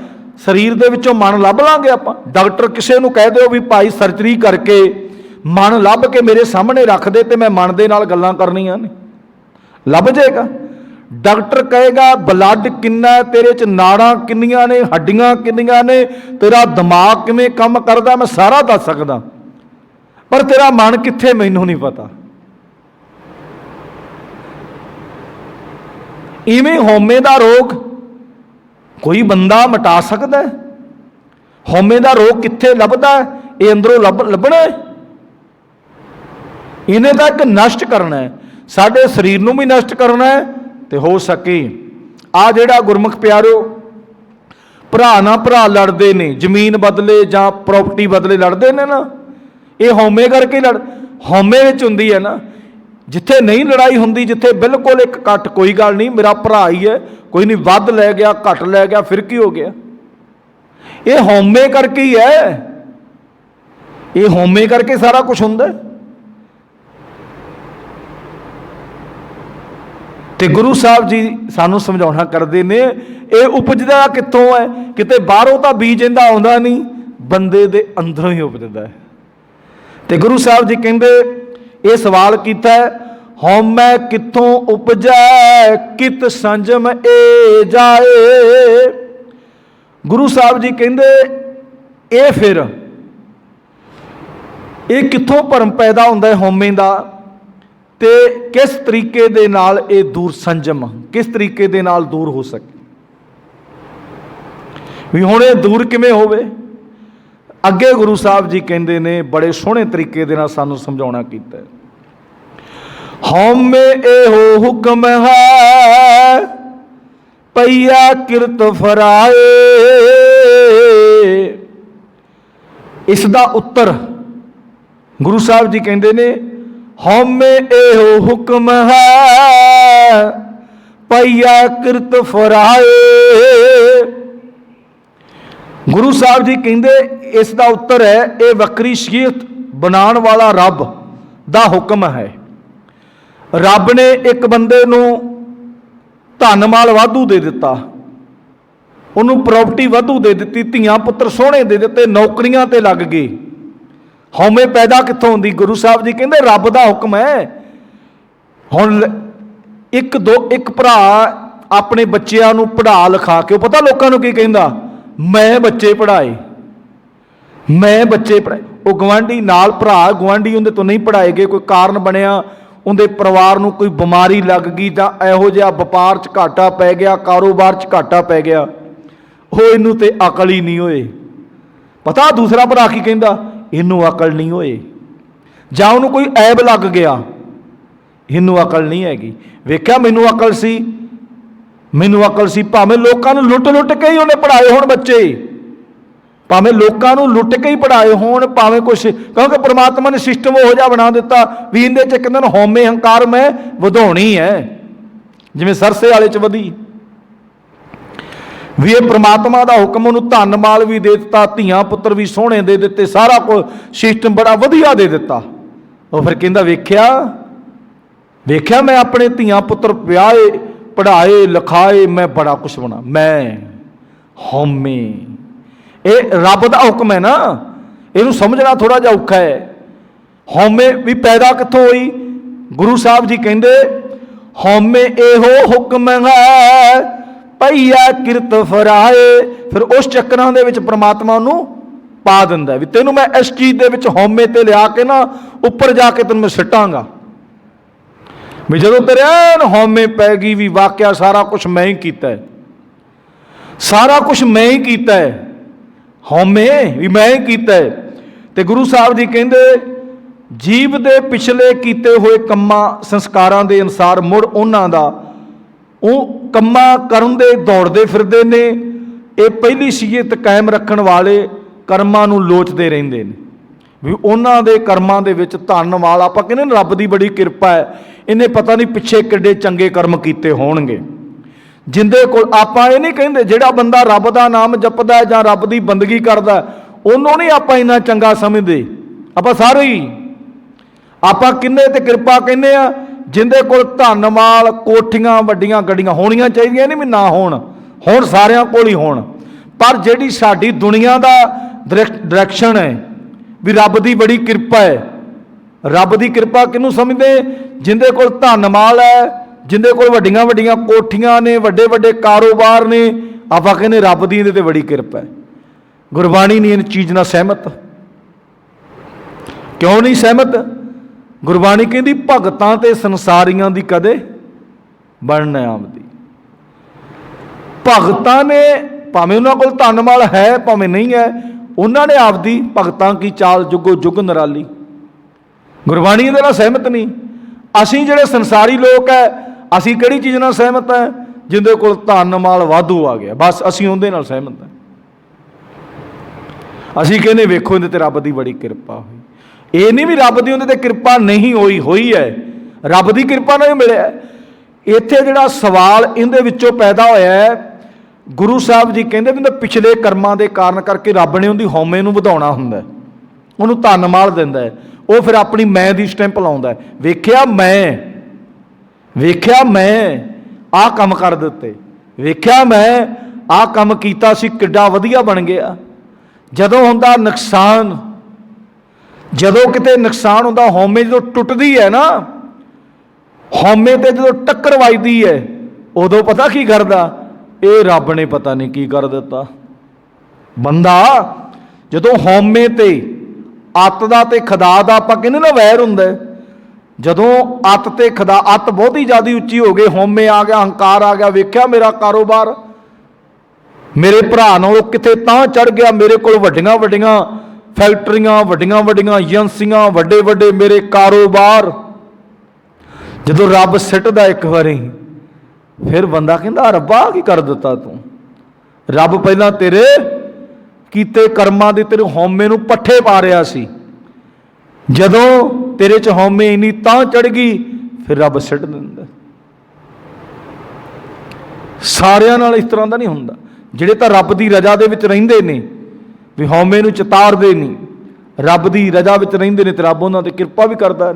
ਸਰੀਰ ਦੇ ਵਿੱਚੋਂ ਮਨ ਲੱਭ ਲਾਂਗੇ ਆਪਾਂ। ਡਾਕਟਰ ਕਿਸੇ ਨੂੰ ਕਹਿ ਦਿਓ ਵੀ ਭਾਈ ਸਰਜਰੀ ਕਰਕੇ ਮਨ ਲੱਭ ਕੇ ਮੇਰੇ ਸਾਹਮਣੇ ਰੱਖ ਦੇ ਤੇ ਮੈਂ ਮਨ ਦੇ ਨਾਲ ਗੱਲਾਂ ਕਰਨੀਆਂ ਨੇ, ਲੱਭ ਜਾਏਗਾ। डॉक्टर कहेगा ब्लड किन्ना है तेरे च, नाड़ां किन्नियां ने, हड्डियां किन्नियां ने, तेरा दिमाग किवें काम करदा, मैं सारा दस सकदा, पर तेरा मन कित्थे मैनूं नहीं पता। इवें हौमे दा रोग कोई बंदा मिटा सकदा है? हौमे दा रोग कित्थे लभदा है? ये अंदरों लभना है। इन्हें तो एक नष्ट करना है, साडे शरीर नूं भी नष्ट करना है, तो हो सके आ जिहड़ा गुरमुख प्यारिओ भरा ना भरा लड़ते ने, जमीन बदले जां प्रॉपर्टी बदले लड़ते ने ना, ये हौमे करके हौमे विच हुंदी है ना। जिथे नहीं लड़ाई हुंदी, जिथे बिल्कुल एक कट कोई गल नहीं, मेरा भरा ही है, कोई नहीं वध लै गया घट लै गया फिर की हो गया, ये हौमे करके ही है, ये हौमे करके सारा कुछ हुंदा है। ते गुरु साहब जी सानू समझाउणा करते ने, ये उपजदा कित्थों है? किते बाहरों तो बीज इहदा आउंदा नहीं, बंदे दे अंदरों ही उपजदा है। ते गुरु साहब जी कहंदे ये सवाल किया है, हौमै कित्थों उपजै कित संजम ए जाए। गुरु साहब जी कहंदे ये फिर ये कित्थों भरम पैदा होंदा है हौमे दा, ते किस तरीके दे नाल ये दूर, संजम किस तरीके दे नाल दूर हो सके, भी हुण ये दूर किवें होवे। अगे गुरु साहब जी कहंदे ने बड़े सोहणे तरीके दे नाल सानू समझाउणा कीता है, हौमे एहो हुक्म है पईया किरत फराए। इसदा उत्तर गुरु साहब जी कहंदे ने, हौमे एहो हुक्म है पईया किरत फराए। गुरु साहब जी कहंदे इसका उत्तर है, ये वक्री शरीयत बनाने वाला रब दा हुक्म है। रब ने एक बंदे नूं धन माल वाधू दे दिता, उन्होंने प्रॉपर्टी वाधू दे दी, धियां पुत्र सोहणे दे दिते, नौकरियां ते लग गए। हौमे पैदा कित्थों होंदी? गुरु साहब जी कहंदे रब दा हुक्म है। हुण एक भरा अपने बच्चों नूं पढ़ा लिखा के, पता लोगों नूं की कहंदा, मैं बच्चे पढ़ाए, मैं बच्चे पढ़ाए। वो गवांढी नाल भरा गवांढी उहदे तो नहीं पढ़ाए गए, कोई कारण बनिया, उहदे परिवार नूं कोई बीमारी लग गई जां इहो जिहा व्यापार च घाटा पै गया, कारोबार च घाटा पै गया, हो इनू ते अकल ही नहीं होए। पता दूसरा भरा की कहंदा, इनू अकल नहीं होए, जां उहनूं कोई ऐब लग गया, इनू अकल नहीं हैगी। वेख्या मैनू अकल सी, मैनू अकल सी, भावें लोकां नूं लुट लुट के ही उन्हें पढ़ाए होण बच्चे, भावें लोकां नूं लुट के ही पढ़ाए होण, भावें कुछ, क्योंकि परमात्मा ने सिस्टम उहो जिहा बना दिता भी इहदे च कहंदे ने हौमे हंकार मैं वधाउणी है, जिवें सरसे वाले च वधी भी। ये परमात्मा का हुक्म, उन्होंने धन माल भी दे दिता, धियां पुत्र भी सोहणे दे दिते, सारा कुछ सिस्टम बड़ा वधिया दे दिता। वो फिर कहंदा वेख्या वेख्या मैं अपने धियां पुत्र विआहे पढ़ाए लिखाए, मैं बड़ा कुछ बना, मैं हौमे। ये रब का हुक्म है ना, इनू समझना थोड़ा जिहा औखा है। हौमे भी पैदा कित्थों होई? गुरु साहब जी कहंदे हौमे एहो हुक्म है पईया किरत फराए। फिर उस चक्करां दे विच परमात्मा नूं पा दिंदा भी तेनू मैं इस चीज़ दे विच हौमे ते लिया के ना उपर जाके तेनू मैं सिटांगा भी जदों तेरे ऐन हौमे पै गई भी वाकया सारा कुछ मैं ही कीता है, सारा कुछ मैं ही कीता है, हौमे भी मैं ही कीता है। ते गुरु साहब जी कहंदे जीव दे पिछले कीते हुए कम्मां संस्कारां दे अनुसार मुड़ उन्हां दा ਉਹ ਕੰਮਾਂ ਕਰਨ ਦੇ ਦੌੜਦੇ ਫਿਰਦੇ ਨੇ। ਇਹ ਪਹਿਲੀ ਸ਼ਰੀਅਤ ਕਾਇਮ ਰੱਖਣ ਵਾਲੇ ਕਰਮਾਂ ਨੂੰ ਲੋਚਦੇ ਰਹਿੰਦੇ ਨੇ ਵੀ ਉਹਨਾਂ ਦੇ ਕਰਮਾਂ ਦੇ ਵਿੱਚ ਧਨ ਵਾਲਾ, ਆਪਾਂ ਕਹਿੰਦੇ ਨੇ ਰੱਬ ਦੀ ਬੜੀ ਕਿਰਪਾ ਹੈ, ਇਹਨੇ ਪਤਾ ਨਹੀਂ ਪਿੱਛੇ ਕਿੱਡੇ ਚੰਗੇ ਕਰਮ ਕੀਤੇ ਹੋਣਗੇ। ਜਿੰਦੇ ਕੋਲ ਆਪਾਂ ਇਹ ਨਹੀਂ ਕਹਿੰਦੇ ਜਿਹੜਾ ਬੰਦਾ ਰੱਬ ਦਾ ਨਾਮ ਜਪਦਾ ਜਾਂ ਰੱਬ ਦੀ ਬੰਦਗੀ ਕਰਦਾ ਉਹਨੂੰ ਨਹੀਂ ਆਪਾਂ ਇੰਨਾ ਚੰਗਾ ਸਮਝਦੇ। ਆਪਾਂ ਸਾਰੇ ਹੀ ਆਪਾਂ ਕਿੰਨੇ ਤੇ ਕਿਰਪਾ ਕਹਿੰਦੇ ਆ जिंदे कोल धन माल कोठियां वड्डियां गड्डियां होनियां चाहिए नहीं भी ना होण सारियां कोल ही होण, पर जिहड़ी साडी दुनिया दा डायरैक्शन है भी रब दी बड़ी किरपा है। रब दी किरपा किनू समझदे? जिंदे कोल धन माल है, जिंदे कोल वड्डियां वड्डियां कोठियां ने, वड्डे वड्डे कारोबार ने, आपां कहने रब दी इहदे ते बड़ी किरपा है। गुरबाणी नहीं इन चीज़ नाल सहमत। क्यों नहीं सहमत? गुरबाणी कहती भगतां ते संसारियां दी कदे बन ना आमदी। भगतां ने भावें उन्हां कोल धन माल है भावें नहीं है, उन्होंने आपदी भगतां की चाल जुगो जुग निराली। गुरबाणी इहदे नाल सहमत नहीं। असीं जिहड़े संसारी लोग है, असीं किहड़ी चीज़ नाल सहमत है? जिंदे कोल धन माल वाधू आ गया, बस असीं उहदे नाल सहमत है। असीं कहने वेखो इहदे ते रब दी बड़ी किरपा हुई। ये नहीं भी रब दी उहदे ते किरपा नहीं होई, होई है, रब दी किरपा नाल मिलिया। इत्थे जिहड़ा सवाल इहदे विचों पैदा होया है, गुरु साहब जी कहते भी पिछले कर्मां दे कारण करके रब ने उहदी हौमे नूं वधाउणा हुंदा है, उहनूं धन माल दिंदा है, वो फिर अपनी मैं दी स्टैंप लाउंदा है। वेख्या मैं आह काम कर दिते, वेख्या मैं आह काम कीता सी, किड्डा वधिया बन गया। जदों हुंदा नुकसान, जदों किते नुकसान हुंदा, हौमे जदों टुटदी है ना, हौमे ते जदों टक्कर वजदी है, उदों पता की करदा, ये रब ने पता नहीं की कर दिता। बंदा जदों हौमे ते अत दा ते खदा दा आपां कहने ना वैर हुंदा है, जदों अत ते खदा, अत बहुत ही ज़्यादा उच्ची हो गई, हौमे आ गया, हंकार आ गया, वेख्या मेरा कारोबार मेरे भरा नालों किते तां चढ़ गया, मेरे कोल वड्डियां वड्डियां फैक्टरियां, वड्डियां वड्डियां एजेंसियां, वड्डे वड्डे मेरे कारोबार। जदों रब सिटदा एक बारी, फिर बंदा कहता रब्बा की कर दिता तू। रब पहला तेरे कीते कर्मां दे तेरे हौमे नूं पट्ठे पा रहा सी, जदों तेरे च हौमे इन्नी तां चढ़ गई, फिर रब सिट दिंदा। सारियां नाल इस तरह का नहीं हुंदा। जिहड़े तां रब दी रजा दे विच रहिंदे ने, भी हौमे नूं चितारदे नहीं, रब दी रजा विच रहिंदे ने, ते रब उन्हां ते किरपा भी करदा है।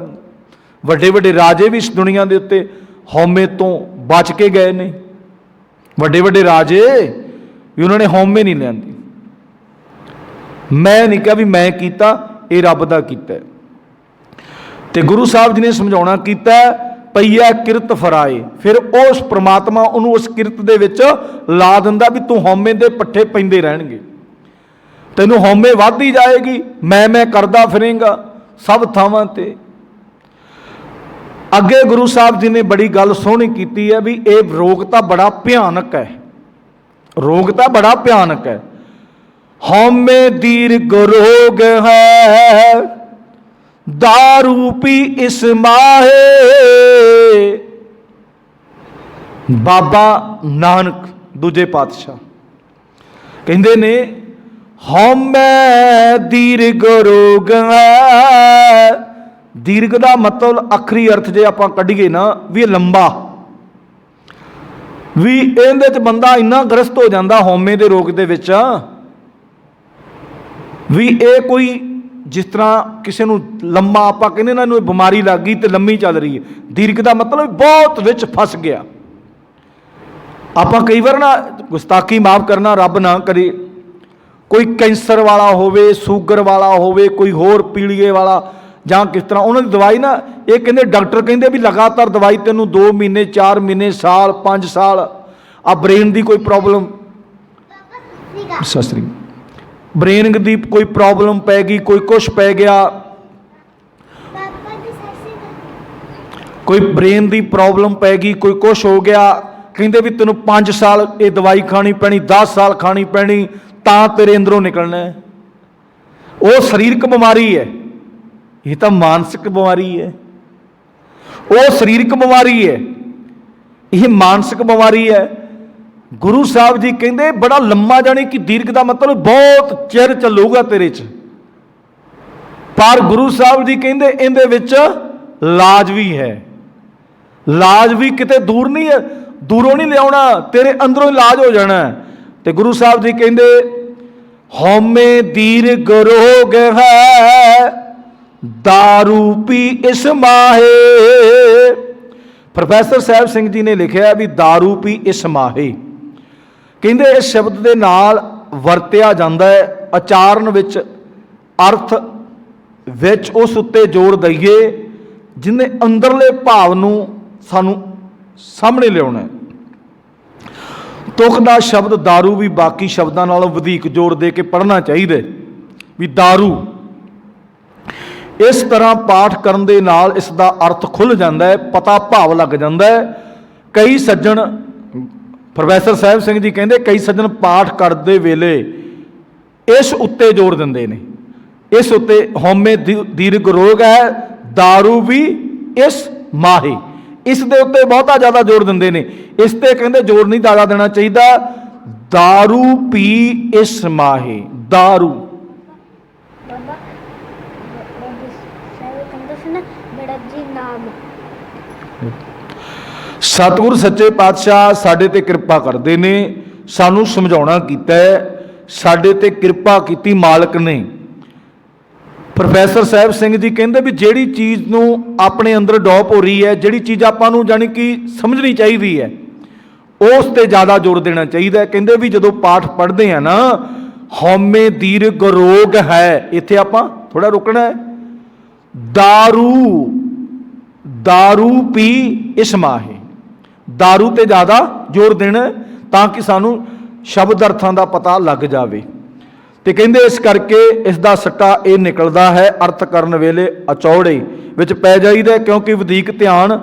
वड्डे वड्डे राजे भी इस दुनिया दे उत्ते हौमे तो बच के गए ने। वड्डे वड्डे राजे भी उन्होंने हौमे नहीं लियांदी। मैं नहीं कहा भी मैं कीता, ये रब दा कीता। ते गुरु साहब जी ने समझाउणा कीता, पईया किरत फराए, फिर उस परमात्मा उन्होंने उस किरत दे विच ला दिंदा भी तू हौमे दे पट्ठे पैंदे रहणगे, तैनूं हौमे वधदी जाएगी, मैं करदा फिरेंगा सब थावां ते। अगे गुरु साहब जी ने बड़ी गल सोहनी की है भी ये रोग तो बड़ा भयानक है, रोग तो बड़ा भयानक है। हौमे दीर्घ रोग है, दारू पी इस माहे। बाबा नानक दूजे पातशाह कहते ने हौमे दीर्घ रोग है। दीर्घ का मतलब अखरी अर्थ जे आपां कढ़ीए ना भी लंबा, भी इहदे च बंदा इन्ना ग्रस्त हो जाता हौमे दे रोग दे विच, भी ये कोई जिस तरह किसी नूं लम्मा आपां कहने ना इन्हूं बीमारी लग गई तो लम्मी चल रही है। दीर्घ का मतलब बहुत विच फस गया। आपां कई बार ना गुस्ताखी माफ करना रब ना करे, कोई कैंसर वाला होवे, सूगर वाला होवे, कोई होर पीड़िए वाला जां किस तरह उन्होंने दवाई ना, ये कहते डॉक्टर कहते भी लगातार दवाई तेनों 2 महीने 4 महीने साल 5 साल। आ ब्रेन की कोई प्रॉब्लम, सस्त्री ब्रेन की कोई प्रॉब्लम पै गई, कोई कुछ पै गया, कोई ब्रेन की प्रॉब्लम पै गई, कोई कुछ हो गया, कहते भी तेनों 5 साल ये दवाई खानी पैनी, 10 साल खानी पैनी, तां तेरे अंदरों निकलना है। वो शरीरक बीमारी है, ये तो मानसिक बीमारी है। वो शरीरक बीमारी है, ये मानसिक बीमारी है। गुरु साहब जी कहते बड़ा लम्मा, जाने कि दीर्घ का मतलब बहुत चिर चलूगा तेरे च, पर गुरु साहब जी कहते इहदे विच लाज भी है। लाज भी किते दूर नहीं है, दूरों नहीं लियाउणा, तेरे अंदरों इलाज हो जाना है। तो गुरु साहब जी कहते हौमे दीर्घ रोग है, दारू पी इस माहे। प्रोफैसर साहब सिंह जी ने लिखा भी दारू पी इस माहे, कहते इस शब्द के नाल वरत्या जाता है आचारण विच, अर्थ विच उस उत्ते जोर दईए जिन्हें अंदरले भाव नूं सानू ਸਾਹਮਣੇ ਲਿਆਉਣਾ ਹੈ। ਤੁਕ ਦਾ ਸ਼ਬਦ दारू ਵੀ ਬਾਕੀ ਸ਼ਬਦਾਂ ਨਾਲੋਂ ਵਧੇਕ ਜ਼ੋਰ ਦੇ ਕੇ ਪੜ੍ਹਨਾ ਚਾਹੀਦਾ ਵੀ दारू। ਇਸ ਤਰ੍ਹਾਂ ਪਾਠ ਕਰਨ ਦੇ ਨਾਲ ਇਸ ਦਾ ਅਰਥ ਖੁੱਲ੍ਹ ਜਾਂਦਾ ਹੈ, ਪਤਾ ਭਾਵ ਲੱਗ ਜਾਂਦਾ ਹੈ। ਕਈ ਸੱਜਣ, ਪ੍ਰੋਫੈਸਰ ਸਾਹਿਬ ਸਿੰਘ ਜੀ ਕਹਿੰਦੇ, ਕਈ ਸੱਜਣ ਪਾਠ ਕਰਦੇ ਵੇਲੇ ਇਸ ਉੱਤੇ ਜ਼ੋਰ ਦਿੰਦੇ ਨੇ, ਇਸ ਉੱਤੇ ਹਉਮੈ ਦੀਰਘ ਰੋਗ ਹੈ, दारू ਵੀ ਇਸ ਮਾਹੇ, ਇਸ ਦੇ ਉੱਤੇ ਬਹੁਤਾ ਜ਼ਿਆਦਾ ਜ਼ੋਰ ਦਿੰਦੇ ਨੇ। ਇਸ ਤੇ ਕਹਿੰਦੇ ਜ਼ੋਰ ਨਹੀਂ ਜ਼ਿਆਦਾ ਦੇਣਾ ਚਾਹੀਦਾ। दारू ਪੀ ਇਸ ਮਾਹੇ, दारू। ਸਤਿਗੁਰ ਸੱਚੇ ਪਾਤਸ਼ਾਹ ਸਾਡੇ ਤੇ ਕਿਰਪਾ ਕਰਦੇ ਨੇ, ਸਾਨੂੰ ਸਮਝਾਉਣਾ ਕੀਤਾ ਹੈ, ਸਾਡੇ ਤੇ ਕਿਰਪਾ ਕੀਤੀ ਮਾਲਕ ਨੇ। ਪ੍ਰੋਫੈਸਰ ਸਾਹਿਬ ਸਿੰਘ ਜੀ ਕਹਿੰਦੇ ਵੀ ਜਿਹੜੀ ਚੀਜ਼ ਨੂੰ ਆਪਣੇ ਅੰਦਰ ਡੌਪ ਹੋ ਰਹੀ ਹੈ, ਜਿਹੜੀ ਚੀਜ਼ ਆਪਾਂ ਨੂੰ ਜਾਣੀ ਕਿ ਸਮਝਣੀ ਚਾਹੀਦੀ ਹੈ, ਉਸ ਤੇ ਜ਼ਿਆਦਾ ਜ਼ੋਰ ਦੇਣਾ ਚਾਹੀਦਾ। ਕਹਿੰਦੇ ਵੀ ਜਦੋਂ ਪਾਠ ਪੜ੍ਹਦੇ ਆ ਨਾ, ਹਉਮੈ ਦੀਰਘ ਰੋਗ ਹੈ, ਇੱਥੇ ਆਪਾਂ ਥੋੜਾ ਰੁਕਣਾ ਹੈ। दारू ਪੀ ਇਸ ਮਾਹੇ, दारू ਤੇ ਜ਼ਿਆਦਾ ਜ਼ੋਰ ਦੇਣਾ ਤਾਂ ਕਿ ਸਾਨੂੰ ਸ਼ਬਦ ਅਰਥਾਂ ਦਾ ਪਤਾ ਲੱਗ ਜਾਵੇ। ਤੇ ਕਹਿੰਦੇ ਇਸ ਕਰਕੇ ਇਸ ਦਾ ਸੱਟਾ ਇਹ ਨਿਕਲਦਾ ਹੈ, ਅਰਥ ਕਰਨ ਵੇਲੇ ਅਚੌੜੇ ਵਿੱਚ ਪੈ ਜਾਈਦਾ, ਕਿਉਂਕਿ ਵਧੇਕ ਧਿਆਨ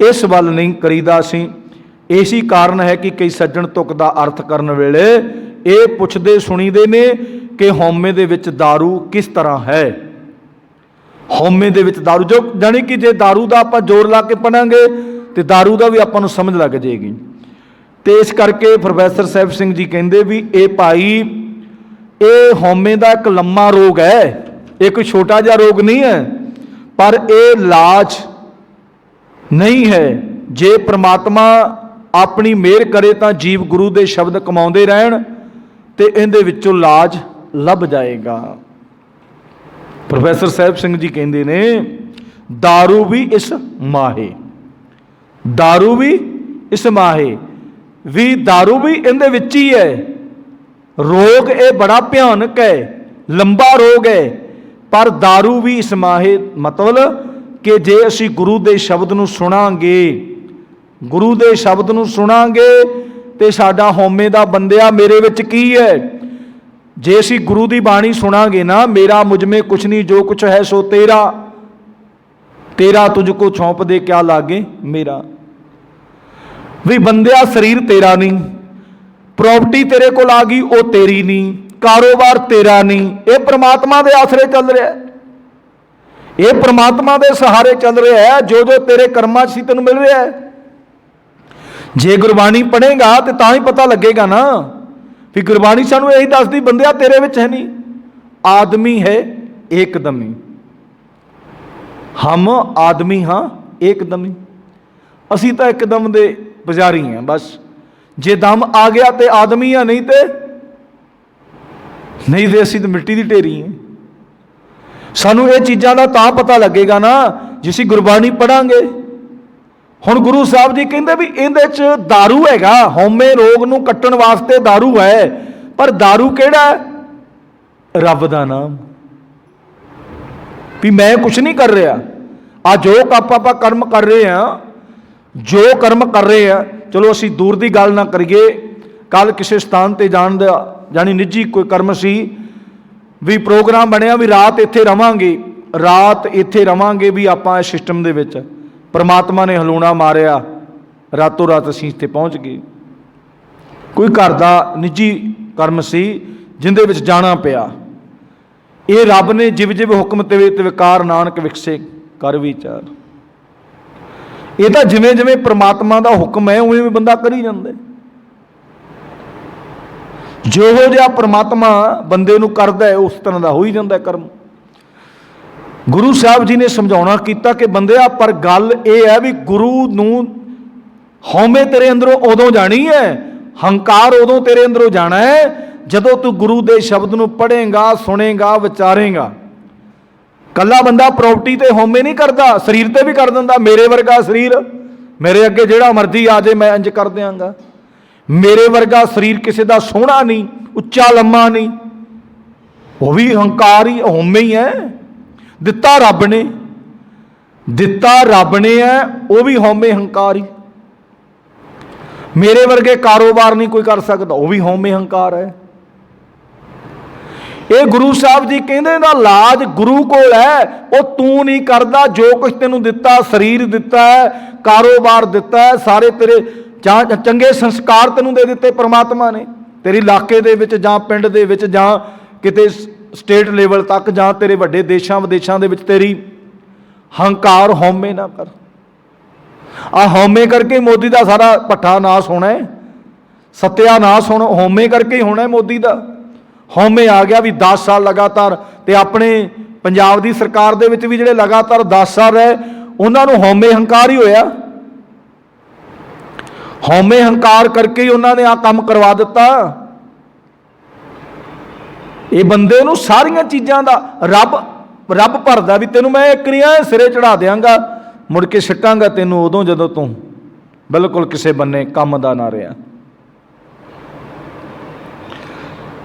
ਇਸ ਵੱਲ ਨਹੀਂ ਕਰੀਦਾ ਅਸੀਂ। ਇਸੇ ਕਾਰਨ ਹੈ ਕਿ ਕਈ ਸੱਜਣ ਤੁਕ ਦਾ ਅਰਥ ਕਰਨ ਵੇਲੇ ਇਹ ਪੁੱਛਦੇ ਸੁਣੀਦੇ ਨੇ ਕਿ ਹਉਮੈ ਦੇ ਵਿੱਚ दारू ਕਿਸ ਤਰ੍ਹਾਂ ਹੈ। ਹਉਮੈ ਦੇ ਵਿੱਚ दारू, ਜੋ ਜਾਣੀ ਕਿ ਜੇ दारू ਦਾ ਆਪਾਂ ਜ਼ੋਰ ਲਾ ਕੇ ਪੜਾਂਗੇ ਤੇ दारू ਦਾ ਵੀ ਆਪਾਂ ਨੂੰ ਸਮਝ ਲੱਗ ਜਾਏਗੀ। ਤੇ ਇਸ ਕਰਕੇ ਪ੍ਰੋਫੈਸਰ ਸਾਹਿਬ ਸਿੰਘ ਜੀ ਕਹਿੰਦੇ ਵੀ ਇਹ ਭਾਈ, ਇਹ ਹਉਮੈ ਦਾ ਇੱਕ ਲੰਮਾ ਰੋਗ ਹੈ, ਇਹ ਕੋਈ ਛੋਟਾ ਜਿਹਾ ਰੋਗ ਨਹੀਂ ਹੈ, ਪਰ ਇਹ ਇਲਾਜ ਨਹੀਂ ਹੈ। ਜੇ ਪ੍ਰਮਾਤਮਾ ਆਪਣੀ ਮਿਹਰ ਕਰੇ ਤਾਂ ਜੀਵ ਗੁਰੂ ਦੇ ਸ਼ਬਦ ਕਮਾਉਂਦੇ ਰਹਿਣ ਤੇ ਇਹਦੇ ਵਿੱਚੋਂ ਇਲਾਜ ਲੱਭ ਜਾਏਗਾ। ਪ੍ਰੋਫੈਸਰ ਸਾਹਿਬ ਸਿੰਘ ਜੀ ਕਹਿੰਦੇ ਨੇ, दारू ਵੀ ਇਸ ਮਾਹੇ, दारू ਵੀ ਇਸ ਮਾਹੇ, ਵੀ दारू ਵੀ ਇਹਦੇ ਵਿੱਚ ਹੀ ਹੈ। ਰੋਗ ਇਹ ਬੜਾ ਭਿਆਨਕ ਹੈ, ਲੰਬਾ ਰੋਗ ਹੈ, ਪਰ दारू ਵੀ ਇਸ ਮਾਹੇ, ਮਤਲਬ ਕਿ ਜੇ ਅਸੀਂ ਗੁਰੂ ਦੇ ਸ਼ਬਦ ਨੂੰ ਸੁਣਾਂਗੇ, ਗੁਰੂ ਦੇ ਸ਼ਬਦ ਨੂੰ ਸੁਣਾਂਗੇ ਤੇ ਸਾਡਾ ਹਉਮੈ ਦਾ ਬੰਦਿਆ ਮੇਰੇ ਵਿੱਚ ਕੀ ਹੈ। ਜੇ ਅਸੀਂ ਗੁਰੂ ਦੀ ਬਾਣੀ ਸੁਣਾਂਗੇ ਨਾ, ਮੇਰਾ ਮੁਝਮੇ ਕੁਛ ਨਹੀਂ, ਜੋ ਕੁਛ ਹੈ ਸੋ ਤੇਰਾ, ਤੇਰਾ ਤੁਝ ਕੋ ਛੌਂਪ ਦੇ ਕਿਆ ਲਾਗੇ ਮੇਰਾ। ਵੀ ਬੰਦਿਆ ਸਰੀਰ ਤੇਰਾ ਨਹੀਂ, ਪ੍ਰੋਪਰਟੀ ਤੇਰੇ ਕੋਲ ਆ ਗਈ ਉਹ ਤੇਰੀ ਨਹੀਂ, ਕਾਰੋਬਾਰ ਤੇਰਾ ਨਹੀਂ, ਇਹ ਪ੍ਰਮਾਤਮਾ ਦੇ ਆਸਰੇ ਚੱਲ ਰਿਹਾ, ਇਹ ਪ੍ਰਮਾਤਮਾ ਦੇ ਸਹਾਰੇ ਚੱਲ ਰਿਹਾ ਹੈ। ਜੋ ਜੋ ਤੇਰੇ ਕਰਮਾਂ 'ਚ ਸੀ ਤੈਨੂੰ ਮਿਲ ਰਿਹਾ ਹੈ। ਜੇ ਗੁਰਬਾਣੀ ਪੜ੍ਹੇਗਾ ਤੇ ਤਾਂ ਹੀ ਪਤਾ ਲੱਗੇਗਾ ਨਾ, ਵੀ ਗੁਰਬਾਣੀ ਸਾਨੂੰ ਇਹੀ ਦੱਸਦੀ, ਬੰਦਿਆ ਤੇਰੇ ਵਿੱਚ ਹੈ ਨਹੀਂ, ਆਦਮੀ ਹੈ ਏਕਦਮੀ, ਹਮ ਆਦਮੀ ਹਾਂ ਏਕਦਮੀ। ਅਸੀਂ ਤਾਂ ਇੱਕਦਮ ਦੇ ਪੁਜਾਰੀ ਹਾਂ, ਬਸ ਜੇ ਦਮ ਆ ਗਿਆ ਤੇ ਆਦਮੀ ਆ, ਨਹੀਂ ਤੇ ਅਸੀਂ ਤਾਂ ਮਿੱਟੀ ਦੀ ਢੇਰੀ ਹਾਂ। ਸਾਨੂੰ ਇਹ ਚੀਜ਼ਾਂ ਦਾ ਤਾਂ ਪਤਾ ਲੱਗੇਗਾ ਨਾ ਜੇ ਅਸੀਂ ਗੁਰਬਾਣੀ ਪੜਾਂਗੇ। ਹੁਣ ਗੁਰੂ ਸਾਹਿਬ ਜੀ ਕਹਿੰਦੇ ਵੀ ਇਹਦੇ 'ਚ दारू ਹੈਗਾ, ਹਉਮੈ ਰੋਗ ਨੂੰ ਕੱਟਣ ਵਾਸਤੇ दारू ਹੈ, ਪਰ दारू ਕਿਹੜਾ ਹੈ? ਰੱਬ ਦਾ ਨਾਮ। ਵੀ ਮੈਂ ਕੁਛ ਨਹੀਂ ਕਰ ਰਿਹਾ, ਆ ਜੋ ਆਪਾਂ ਕਰਮ ਕਰ ਰਹੇ ਹਾਂ, ਜੋ ਕਰਮ ਕਰ ਰਹੇ ਹਾਂ, ਚਲੋ ਅਸੀਂ ਦੂਰ ਦੀ ਗੱਲ ਨਾ ਕਰੀਏ। ਕੱਲ ਕਿਸੇ ਸਥਾਨ ਤੇ ਜਾਣ ਦਾ ਜਾਨੀ ਨਿੱਜੀ ਕੋਈ ਕਰਮ ਸੀ, ਵੀ ਪ੍ਰੋਗਰਾਮ ਬਣਿਆ ਵੀ ਰਾਤ ਇੱਥੇ ਰਵਾਂਗੇ, ਰਾਤ ਇੱਥੇ ਰਵਾਂਗੇ ਵੀ ਆਪਾਂ ਇਸ ਸਿਸਟਮ ਦੇ ਵਿੱਚ। ਪਰਮਾਤਮਾ ਨੇ ਹਲੂਣਾ ਮਾਰਿਆ, ਰਾਤੋਂ ਰਾਤ ਅਸੀਂ ਇੱਥੇ ਪਹੁੰਚ ਗਏ। ਕੋਈ ਘਰ ਦਾ ਨਿੱਜੀ ਕਰਮ ਸੀ ਜਿੰਦੇ ਵਿੱਚ ਜਾਣਾ ਪਿਆ। ਇਹ ਰੱਬ ਨੇ ਜਿਵ ਜਿਵ ਹੁਕਮ ਤੇਵੇ ਤਵਕਾਰ ਨਾਨਕ ਵਿਕਸੇ ਕਰ ਵਿਚਾਰ। ਇਹ ਤਾਂ ਜਿਵੇਂ ਜਿਵੇਂ ਪ੍ਰਮਾਤਮਾ ਦਾ ਹੁਕਮ ਹੈ ਉਵੇਂ ਉਵੇਂ ਬੰਦਾ ਕਰੀ ਜਾਂਦਾ। ਜਿਹੋ ਜਿਹਾ ਪ੍ਰਮਾਤਮਾ ਬੰਦੇ ਨੂੰ ਕਰਦਾ ਹੈ ਉਸ ਤਰ੍ਹਾਂ ਦਾ ਹੋ ਹੀ ਜਾਂਦਾ ਕਰਮ। ਗੁਰੂ ਸਾਹਿਬ ਜੀ ਨੇ ਸਮਝਾਉਣਾ ਕੀਤਾ ਕਿ ਬੰਦਿਆ, ਪਰ ਗੱਲ ਇਹ ਹੈ ਵੀ ਗੁਰੂ ਨੂੰ ਹਉਮੈ ਤੇਰੇ ਅੰਦਰੋਂ ਉਦੋਂ ਜਾਣੀ ਹੈ, ਹੰਕਾਰ ਉਦੋਂ ਤੇਰੇ ਅੰਦਰੋਂ ਜਾਣਾ ਹੈ ਜਦੋਂ ਤੂੰ ਗੁਰੂ ਦੇ ਸ਼ਬਦ ਨੂੰ ਪੜ੍ਹੇਗਾ, ਸੁਣੇਗਾ, ਵਿਚਾਰੇਗਾ। ਕੱਲਾ ਬੰਦਾ ਪ੍ਰਾਪਰਟੀ ਤੇ ਹਉਮੈ ਨਹੀਂ ਕਰਦਾ, ਸਰੀਰ ਤੇ ਵੀ ਕਰ ਦਿੰਦਾ। ਮੇਰੇ ਵਰਗਾ ਸਰੀਰ, ਮੇਰੇ ਅੱਗੇ ਜਿਹੜਾ ਮਰਜ਼ੀ ਆ ਜਾਏ ਮੈਂ ਇੰਜ ਕਰ ਦਿਆਂਗਾ। ਮੇਰੇ ਵਰਗਾ ਸਰੀਰ ਕਿਸੇ ਦਾ ਸੋਹਣਾ ਨਹੀਂ, ਉੱਚਾ ਲੰਮਾ ਨਹੀਂ, ਉਹ ਵੀ ਹੰਕਾਰ ਹੀ, ਹਉਮੈ ਹੀ ਹੈ। ਦਿੱਤਾ ਰੱਬ ਨੇ, ਦਿੱਤਾ ਰੱਬ ਨੇ ਹੈ, ਉਹ ਵੀ ਹਉਮੈ ਹੰਕਾਰ ਹੀ। मेरे वर्गे कारोबार नहीं कोई कर सकता, वो भी हौमे हंकार है। ये गुरु साहब जी कहते ना लाज गुरु कोल है, वो तू नहीं करता, जो कुछ तेनू दिता, शरीर दिता है, कारोबार दिता है, सारे तेरे चंगे संस्कार तेनू दे दिते परमात्मा ने, तेरी इलाके दे विच जां पिंड दे विच जां किते स्टेट लेवल तक जां तेरे वड्डे देशां विदेशां दे विच तेरी हंकार हौमे ना कर। आ हौमे करके मोदी का सारा भट्ठा नाश होना है, सत्यानाश होना हौमे करके ही होना है। मोदी का हौमे आ गया भी 10 साल लगातार, तो अपने पंजाब की सरकार दे विच भी जिहड़े लगातार 10 साल रहे उन्होंने हौमे हंकार ही होया। हौमे हंकार करके ही उन्होंने आ काम करवा दिता। ये बंदे नूं सारियां चीज़ां दा रब भरदा भी तेनों मैं एक नहीं सिरे चढ़ा देंगा, मुड़ के सिटांगा तेनों उदों जदों तूं बिल्कुल किसी बन्ने काम दा ना रहा।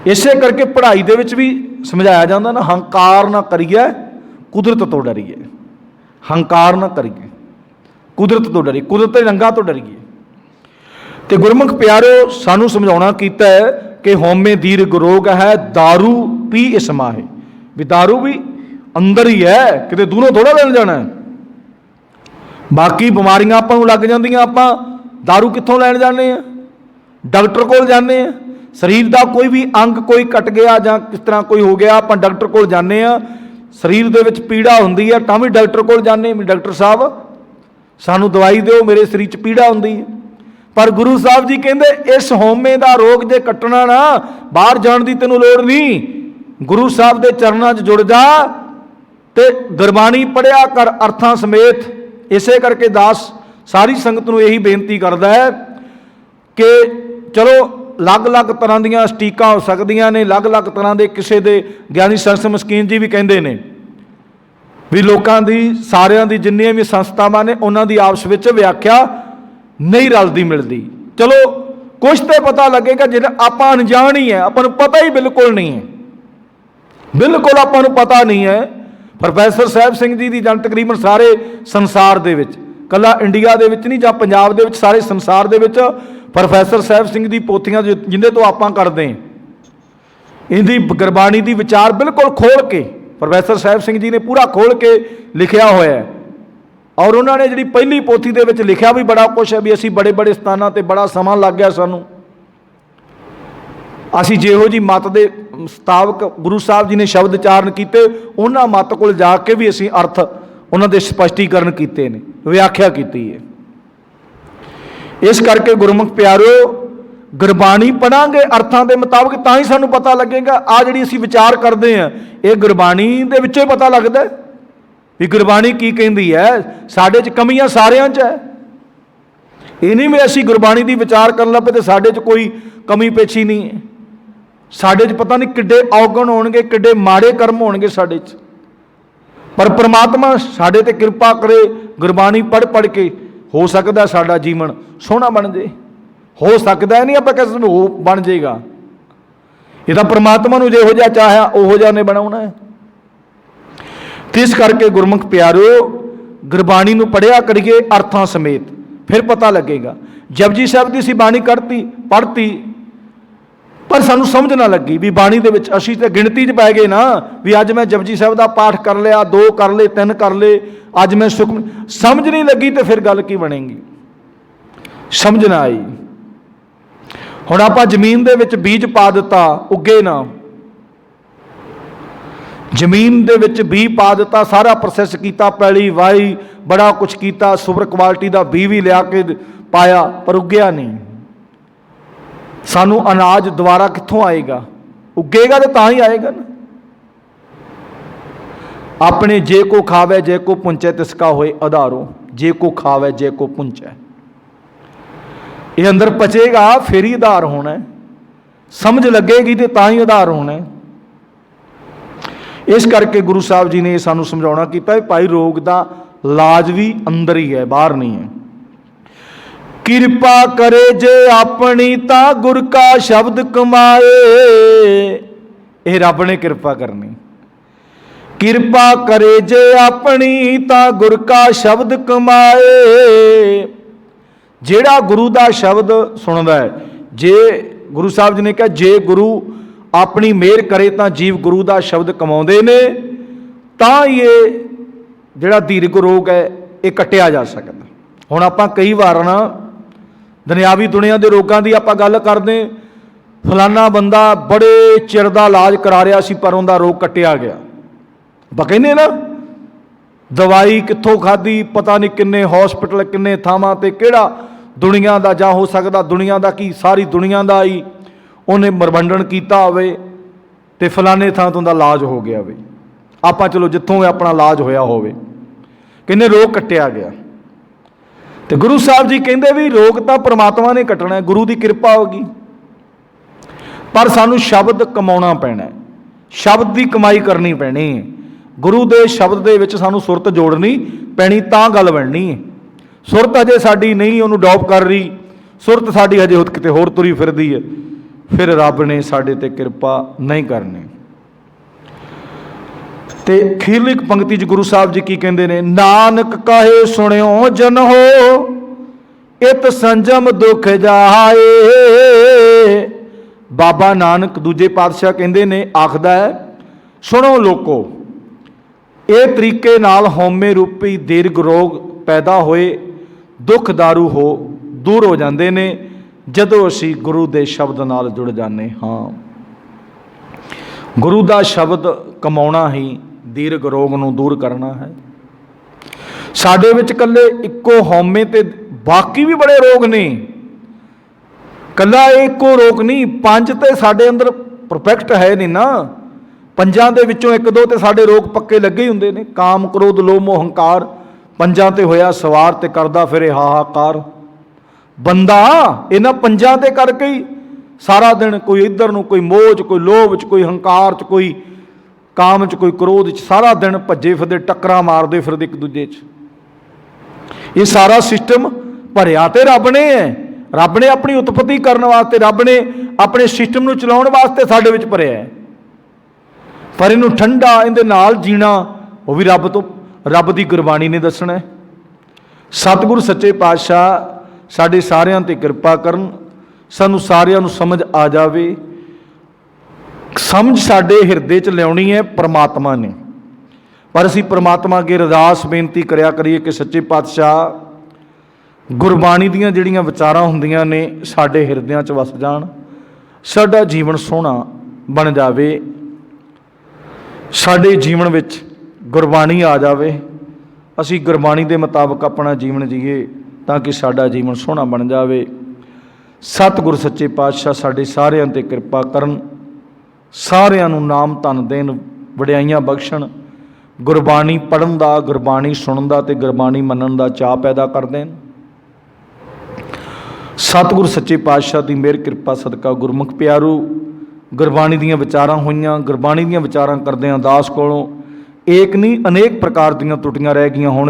इसे करके पढ़ाई दे विच भी समझाया जाता ना, हंकार ना करिए कुदरत तो डरिए, हंकार ना करिए कुदरत तो डरिए, कुदरत के रंगां तो डरिए। तो गुरमुख प्यारो सानू समझाउणा कीता है कि हौमे दीर्घ रोग है, दारू पी इस माहे, भी दारू भी अंदर ही है, किते दूरों थोड़ा लेन जाना है। बाकी बीमारियां आपां नूं लग जांदियां, आपां दारू कित्थों लैण जाने हैं, डॉक्टर कोल जाने हैं। शरीर का कोई भी अंग कोई कट गया जां किस तरह कोई हो गया, आपां डॉक्टर कोल जाने हैं। शरीर दे विच पीड़ा हुंदी है तां भी डॉक्टर कोल जाने, डॉक्टर साहब सानू दवाई दिओ, मेरे शरीर च पीड़ा हुंदी है। पर गुरु साहब जी कहते इस हौमे का रोग जे कट्टना ना, बाहर जाण दी तैनूं लोड़ नहीं, गुरु साहब के चरणों च जुड़ जा ते गुरबाणी पढ़िया कर अर्थां समेत। इसे करके दास सारी संगत नूं यही बेनती करदा है कि चलो अलग अलग तरह दीयां सटीकां हो सकदियां ने, अलग अलग तरह के किसी दे ज्ञानी सरस मस्कीन जी भी कहते हैं भी लोगों की सारियां दी जिन्नियां भी संस्थावां ने उन्हां दी आपस विच व्याख्या नहीं रलती मिलती। चलो कुछ तो पता लगेगा, जिन्हें आप अनजान ही है, अपन पता ही बिल्कुल नहीं है, बिल्कुल अपन पता नहीं है। प्रोफैसर साहिब सिंह जी की जन तकरीबन सारे संसार दे विच, कला इंडिया दे विच नहीं, जां पंजाब दे विच, सारे संसार दे विच प्रोफैसर साहिब सिंह की पोथियां जिन्हें तो आप करते हैं, इनकी गुरबाणी की विचार बिल्कुल खोल के प्रोफैसर साहिब सिंह जी ने पूरा खोल के लिखा होया है। और उन्होंने जी पहली पोथी दे विच लिखा भी बड़ा कुछ है, भी असी बड़े बड़े स्थानों पर बड़ा समा लग गया सानू, असी जिहो जी मत के मुताबक गुरु साहब जी ने शब्द उचारण किए, उन्होंने मत को जाके भी असी अर्थ उन्होंने स्पष्टीकरण किए ने, व्याख्या की है। इस करके गुरमुख प्यारो गुरबाणी पढ़ांगे अर्थां के मुताबिक तां ही सानू पता लगेगा। आ जिहड़ी असी विचार करते हैं ये गुरबाणी दे विचों ही पता लगता है भी गुरबाणी की कहती है। साडे च कमियां सारियां च है, ये नहीं भी असी गुरबाणी की विचार कर लगे तो साडे च कोई कमी पेशी नहीं है। साडे च पता नहीं किड्डे औगण होणगे, किड्डे माड़े कर्म होणगे साडे च, पर परमात्मा साडे ते कृपा करे, गुरबाणी पढ़ पढ़ के हो सकता साडा जीवन सोहना बन जाए, हो सकता है नहीं आप कह सकते हो बन जाएगा, ये तो परमात्मा नूं जिहो जिहा चाह्या उहो जिहा ने बनाउणा है। तो इस करके गुरमुख प्यारो गुरबाणी नूं पढ़िया करिए अर्थां समेत, फिर पता लगेगा। जपजी साहब की असीं बाणी पढ़ती पर सानू समझ ना लगी भी बाणी दे विच असीं ते गिणती च पै गए ना, भी अज मैं जपजी साहब का पाठ कर लिया, 2 कर ले, 3 कर ले, अज मैं सुख समझ नहीं लगी, तो फिर गल की बनेगी, समझ ना आई। हुण आपां जमीन दे विच बीज पा दिता, उगे ना, जमीन दे विच बीज पा दिता, सारा प्रोसैस किया, पैली वाही, बड़ा कुछ किया, सुपर क्वालिटी का बीज भी लिया के पाया, पर उगया नहीं। सानू अनाज दोबारा कित्थों आएगा? उगेगा तो तां ही आएगा ना। अपने जे को खावे जे को पुंचे तिसका होए आधारो, जे को खावे जे को पुंचे, ये अंदर पचेगा फिर ही आधार होना है, समझ लगेगी तो तां ही आधार होना है। इस करके गुरु साहब जी ने सानू समझाउणा कीता भाई रोग का इलाज भी अंदर ही है, बाहर नहीं है। किरपा करे जे अपनी ता गुर का शब्द कमाए, ये रब ने किरपा करनी। किरपा करे जे अपनी ता गुर का शब्द कमाए, ਜਿਹੜਾ ਗੁਰੂ ਦਾ ਸ਼ਬਦ ਸੁਣਦਾ ਹੈ, ਜੇ ਗੁਰੂ ਸਾਹਿਬ ਜੀ ਨੇ ਕਿਹਾ ਜੇ ਗੁਰੂ ਆਪਣੀ ਮਿਹਰ ਕਰੇ ਤਾਂ ਜੀਵ ਗੁਰੂ ਦਾ ਸ਼ਬਦ ਕਮਾਉਂਦੇ ਨੇ, ਤਾਂ ਹੀ ਇਹ ਜਿਹੜਾ ਦੀਰਘ ਰੋਗ ਹੈ ਇਹ ਕੱਟਿਆ ਜਾ ਸਕਦਾ। ਹੁਣ ਆਪਾਂ ਕਈ ਵਾਰ ਨਾ ਦੁਨਿਆਵੀ ਦੁਨੀਆ ਦੇ ਰੋਗਾਂ ਦੀ ਆਪਾਂ ਗੱਲ ਕਰਦੇ, ਫਲਾਨਾ ਬੰਦਾ ਬੜੇ ਚਿਰ ਦਾ ਇਲਾਜ ਕਰਾ ਰਿਹਾ ਸੀ ਪਰ ਉਹਦਾ ਰੋਗ ਕੱਟਿਆ ਗਿਆ। ਆਪਾਂ ਕਹਿੰਦੇ ਨਾ ਦਵਾਈ ਕਿੱਥੋਂ ਖਾਧੀ, ਪਤਾ ਨਹੀਂ ਕਿੰਨੇ ਹੌਸਪੀਟਲ, ਕਿੰਨੇ ਥਾਵਾਂ ਤੇ, ਕਿਹੜਾ ਦੁਨੀਆ ਦਾ ਜਾਂ ਹੋ ਸਕਦਾ ਦੁਨੀਆ ਦਾ ਕੀ ਸਾਰੀ ਦੁਨੀਆ ਦਾ ਹੀ ਉਹਨੇ ਮਰਵੰਡਣ ਕੀਤਾ ਹੋਵੇ ਤੇ ਫਲਾਣੇ ਥਾਂ ਤੋਂ ਦਾ ਇਲਾਜ ਹੋ ਗਿਆ ਹੋਵੇ। ਆਪਾਂ ਚਲੋ ਜਿੱਥੋਂ ਆਪਣਾ ਇਲਾਜ ਹੋਇਆ ਹੋਵੇ, ਕਹਿੰਦੇ ਰੋਗ ਕੱਟਿਆ ਗਿਆ। ਤੇ ਗੁਰੂ ਸਾਹਿਬ ਜੀ ਕਹਿੰਦੇ ਵੀ ਰੋਗ ਤਾਂ ਪ੍ਰਮਾਤਮਾ ਨੇ ਕੱਟਣਾ, ਗੁਰੂ ਦੀ ਕਿਰਪਾ ਹੋਗੀ, ਪਰ ਸਾਨੂੰ ਸ਼ਬਦ ਕਮਾਉਣਾ ਪੈਣਾ, ਸ਼ਬਦ ਦੀ ਕਮਾਈ ਕਰਨੀ ਪੈਣੀ ਹੈ। ਗੁਰੂ ਦੇ ਸ਼ਬਦ ਦੇ ਵਿੱਚ ਸਾਨੂੰ ਸੁਰਤ ਜੋੜਨੀ ਪੈਣੀ, ਤਾਂ ਗੱਲ ਬਣਨੀ ਹੈ। ਸੁਰਤ ਹਜੇ ਸਾਡੀ ਨਹੀਂ ਉਹਨੂੰ ਡੌਪ ਕਰ ਰਹੀ, ਸੁਰਤ ਸਾਡੀ ਹਜੇ ਕਿਤੇ ਹੋਰ ਤੁਰੀ ਫਿਰਦੀ ਹੈ, ਫਿਰ ਰੱਬ ਨੇ ਸਾਡੇ ਤੇ ਕਿਰਪਾ ਨਹੀਂ ਕਰਨੀ। ਤੇ ਅਖੀਰਲੀ ਇੱਕ ਪੰਕਤੀ 'ਚ ਗੁਰੂ ਸਾਹਿਬ ਜੀ ਕੀ ਕਹਿੰਦੇ ਨੇ, ਨਾਨਕ ਕਹੇ ਸੁਣਿਓ ਜਨ ਹੋ, ਇਤ ਸੰਜਮ ਦੁਖ ਜਾਏ। ਬਾਬਾ ਨਾਨਕ ਦੂਜੇ ਪਾਤਸ਼ਾਹ ਕਹਿੰਦੇ ਨੇ, ਆਖਦਾ ਹੈ ਸੁਣੋ ਲੋਕੋ, ਇਹ ਤਰੀਕੇ ਨਾਲ ਹਉਮੈ ਰੂਪੀ ਦੀਰਘ ਰੋਗ ਪੈਦਾ ਹੋਏ ਦੁੱਖ ਦਾਰੂ ਦੂਰ ਹੋ ਜਾਂਦੇ ਨੇ ਜਦੋਂ ਅਸੀਂ ਗੁਰੂ ਦੇ ਸ਼ਬਦ ਨਾਲ ਜੁੜ ਜਾਂਦੇ ਹਾਂ। ਗੁਰੂ ਦਾ ਸ਼ਬਦ ਕਮਾਉਣਾ ਹੀ ਦੀਰਘ ਰੋਗ ਨੂੰ ਦੂਰ ਕਰਨਾ ਹੈ। ਸਾਡੇ ਵਿੱਚ ਇਕੱਲੇ ਇੱਕੋ ਹਉਮੈ ਤੇ ਬਾਕੀ ਵੀ ਬੜੇ ਰੋਗ ਨੇ, ਇਕੱਲਾ ਇੱਕੋ ਰੋਗ ਨਹੀਂ, ਪੰਜ ਤੇ ਸਾਡੇ ਅੰਦਰ ਪਰਫੈਕਟ ਹੈ ਨਹੀਂ ਨਾ, ਪੰਜਾਂ ਦੇ ਵਿੱਚੋਂ ਇੱਕ ਦੋ ਤੇ ਸਾਡੇ ਰੋਗ ਪੱਕੇ ਲੱਗੇ ਹੀ ਹੁੰਦੇ ਨੇ। ਕਾਮ ਕ੍ਰੋਧ ਲੋਭ ਮੋਹ ਹੰਕਾਰ ਪੰਜਾਂ ਤੇ ਹੋਇਆ ਸਵਾਰ ਤੇ ਕਰਦਾ ਫਿਰੇ ਹਾਹਾਕਾਰ। ਬੰਦਾ ਇਹਨਾਂ ਪੰਜਾਂ ਦੇ ਕਰਕੇ ਹੀ ਸਾਰਾ ਦਿਨ ਕੋਈ ਇੱਧਰ ਨੂੰ, ਕੋਈ ਮੋਹ 'ਚ, ਕੋਈ ਲੋਭ 'ਚ, ਕੋਈ ਹੰਕਾਰ 'ਚ, ਕੋਈ ਕਾਮ 'ਚ, ਕੋਈ ਕ੍ਰੋਧ 'ਚ, ਸਾਰਾ ਦਿਨ ਭੱਜੇ ਫਿਰਦੇ, ਟੱਕਰਾਂ ਮਾਰਦੇ ਫਿਰਦੇ ਇੱਕ ਦੂਜੇ 'ਚ। ਇਹ ਸਾਰਾ ਸਿਸਟਮ ਭਰਿਆ ਤੇ ਰੱਬ ਨੇ ਹੈ। ਰੱਬ ਨੇ ਆਪਣੀ ਉਤਪਤੀ ਕਰਨ ਵਾਸਤੇ, ਰੱਬ ਨੇ ਆਪਣੇ ਸਿਸਟਮ ਨੂੰ ਚਲਾਉਣ ਵਾਸਤੇ ਸਾਡੇ ਵਿੱਚ ਭਰਿਆ ਹੈ, ਪਰ ਇਹਨੂੰ ਠੰਡਾ, ਇਹਦੇ ਨਾਲ ਜੀਣਾ ਉਹ ਵੀ ਰੱਬ ਤੋਂ, ਰੱਬ ਦੀ ਗੁਰਬਾਣੀ ਨੇ ਦੱਸਣਾ ਹੈ। ਸਤਿਗੁਰੂ ਸੱਚੇ ਪਾਤਸ਼ਾਹ ਸਾਡੇ ਸਾਰਿਆਂ ਤੇ ਕਿਰਪਾ ਕਰਨ, ਸਾਨੂੰ ਸਾਰਿਆਂ ਨੂੰ ਸਮਝ ਆ ਜਾਵੇ। ਸਮਝ ਸਾਡੇ ਹਿਰਦੇ 'ਚ ਲਿਆਉਣੀ ਹੈ ਪ੍ਰਮਾਤਮਾ ਨੇ, ਪਰ ਅਸੀਂ ਪ੍ਰਮਾਤਮਾ ਅੱਗੇ ਅਰਦਾਸ ਬੇਨਤੀ ਕਰਿਆ ਕਰੀਏ ਕਿ ਸੱਚੇ ਪਾਤਸ਼ਾਹ ਗੁਰਬਾਣੀ ਦੀਆਂ ਜਿਹੜੀਆਂ ਵਿਚਾਰਾਂ ਹੁੰਦੀਆਂ ਨੇ ਸਾਡੇ ਹਿਰਦਿਆਂ 'ਚ ਵਸ ਜਾਣ, ਸਾਡਾ ਜੀਵਨ ਸੋਹਣਾ ਬਣ ਜਾਵੇ, ਸਾਡੇ ਜੀਵਨ ਵਿੱਚ ਗੁਰਬਾਣੀ ਆ ਜਾਵੇ, ਅਸੀਂ ਗੁਰਬਾਣੀ ਦੇ ਮੁਤਾਬਕ ਆਪਣਾ ਜੀਵਨ ਜੀਏ ਤਾਂ ਕਿ ਸਾਡਾ ਜੀਵਨ ਸੋਹਣਾ ਬਣ ਜਾਵੇ। ਸਤਿਗੁਰ ਸੱਚੇ ਪਾਤਸ਼ਾਹ ਸਾਡੇ ਸਾਰਿਆਂ ਤੇ ਕਿਰਪਾ ਕਰਨ, ਸਾਰਿਆਂ ਨੂੰ ਨਾਮ ਧਨ ਦੇਣ, ਵਡਿਆਈਆਂ ਬਖਸ਼ਣ, ਗੁਰਬਾਣੀ ਪੜ੍ਹਨ ਦਾ, ਗੁਰਬਾਣੀ ਸੁਣਨ ਦਾ ਤੇ ਗੁਰਬਾਣੀ ਮੰਨਣ ਦਾ ਚਾਅ ਪੈਦਾ ਕਰ ਦੇਣ। ਸਤਿਗੁਰ ਸੱਚੇ ਪਾਤਸ਼ਾਹ ਦੀ ਮਿਹਰ ਕਿਰਪਾ ਸਦਕਾ ਗੁਰਮੁਖ ਪਿਆਰੂ ਗੁਰਬਾਣੀ ਦੀਆਂ ਵਿਚਾਰਾਂ ਹੋਈਆਂ, ਗੁਰਬਾਣੀ ਦੀਆਂ ਵਿਚਾਰਾਂ ਕਰਦਿਆਂ ਦਾਸ ਕੋਲੋਂ ਏਕ ਨਹੀਂ ਅਨੇਕ ਪ੍ਰਕਾਰ ਦੀਆਂ ਟੁੱਟੀਆਂ ਰਹਿ ਗਈਆਂ ਹੋਣ।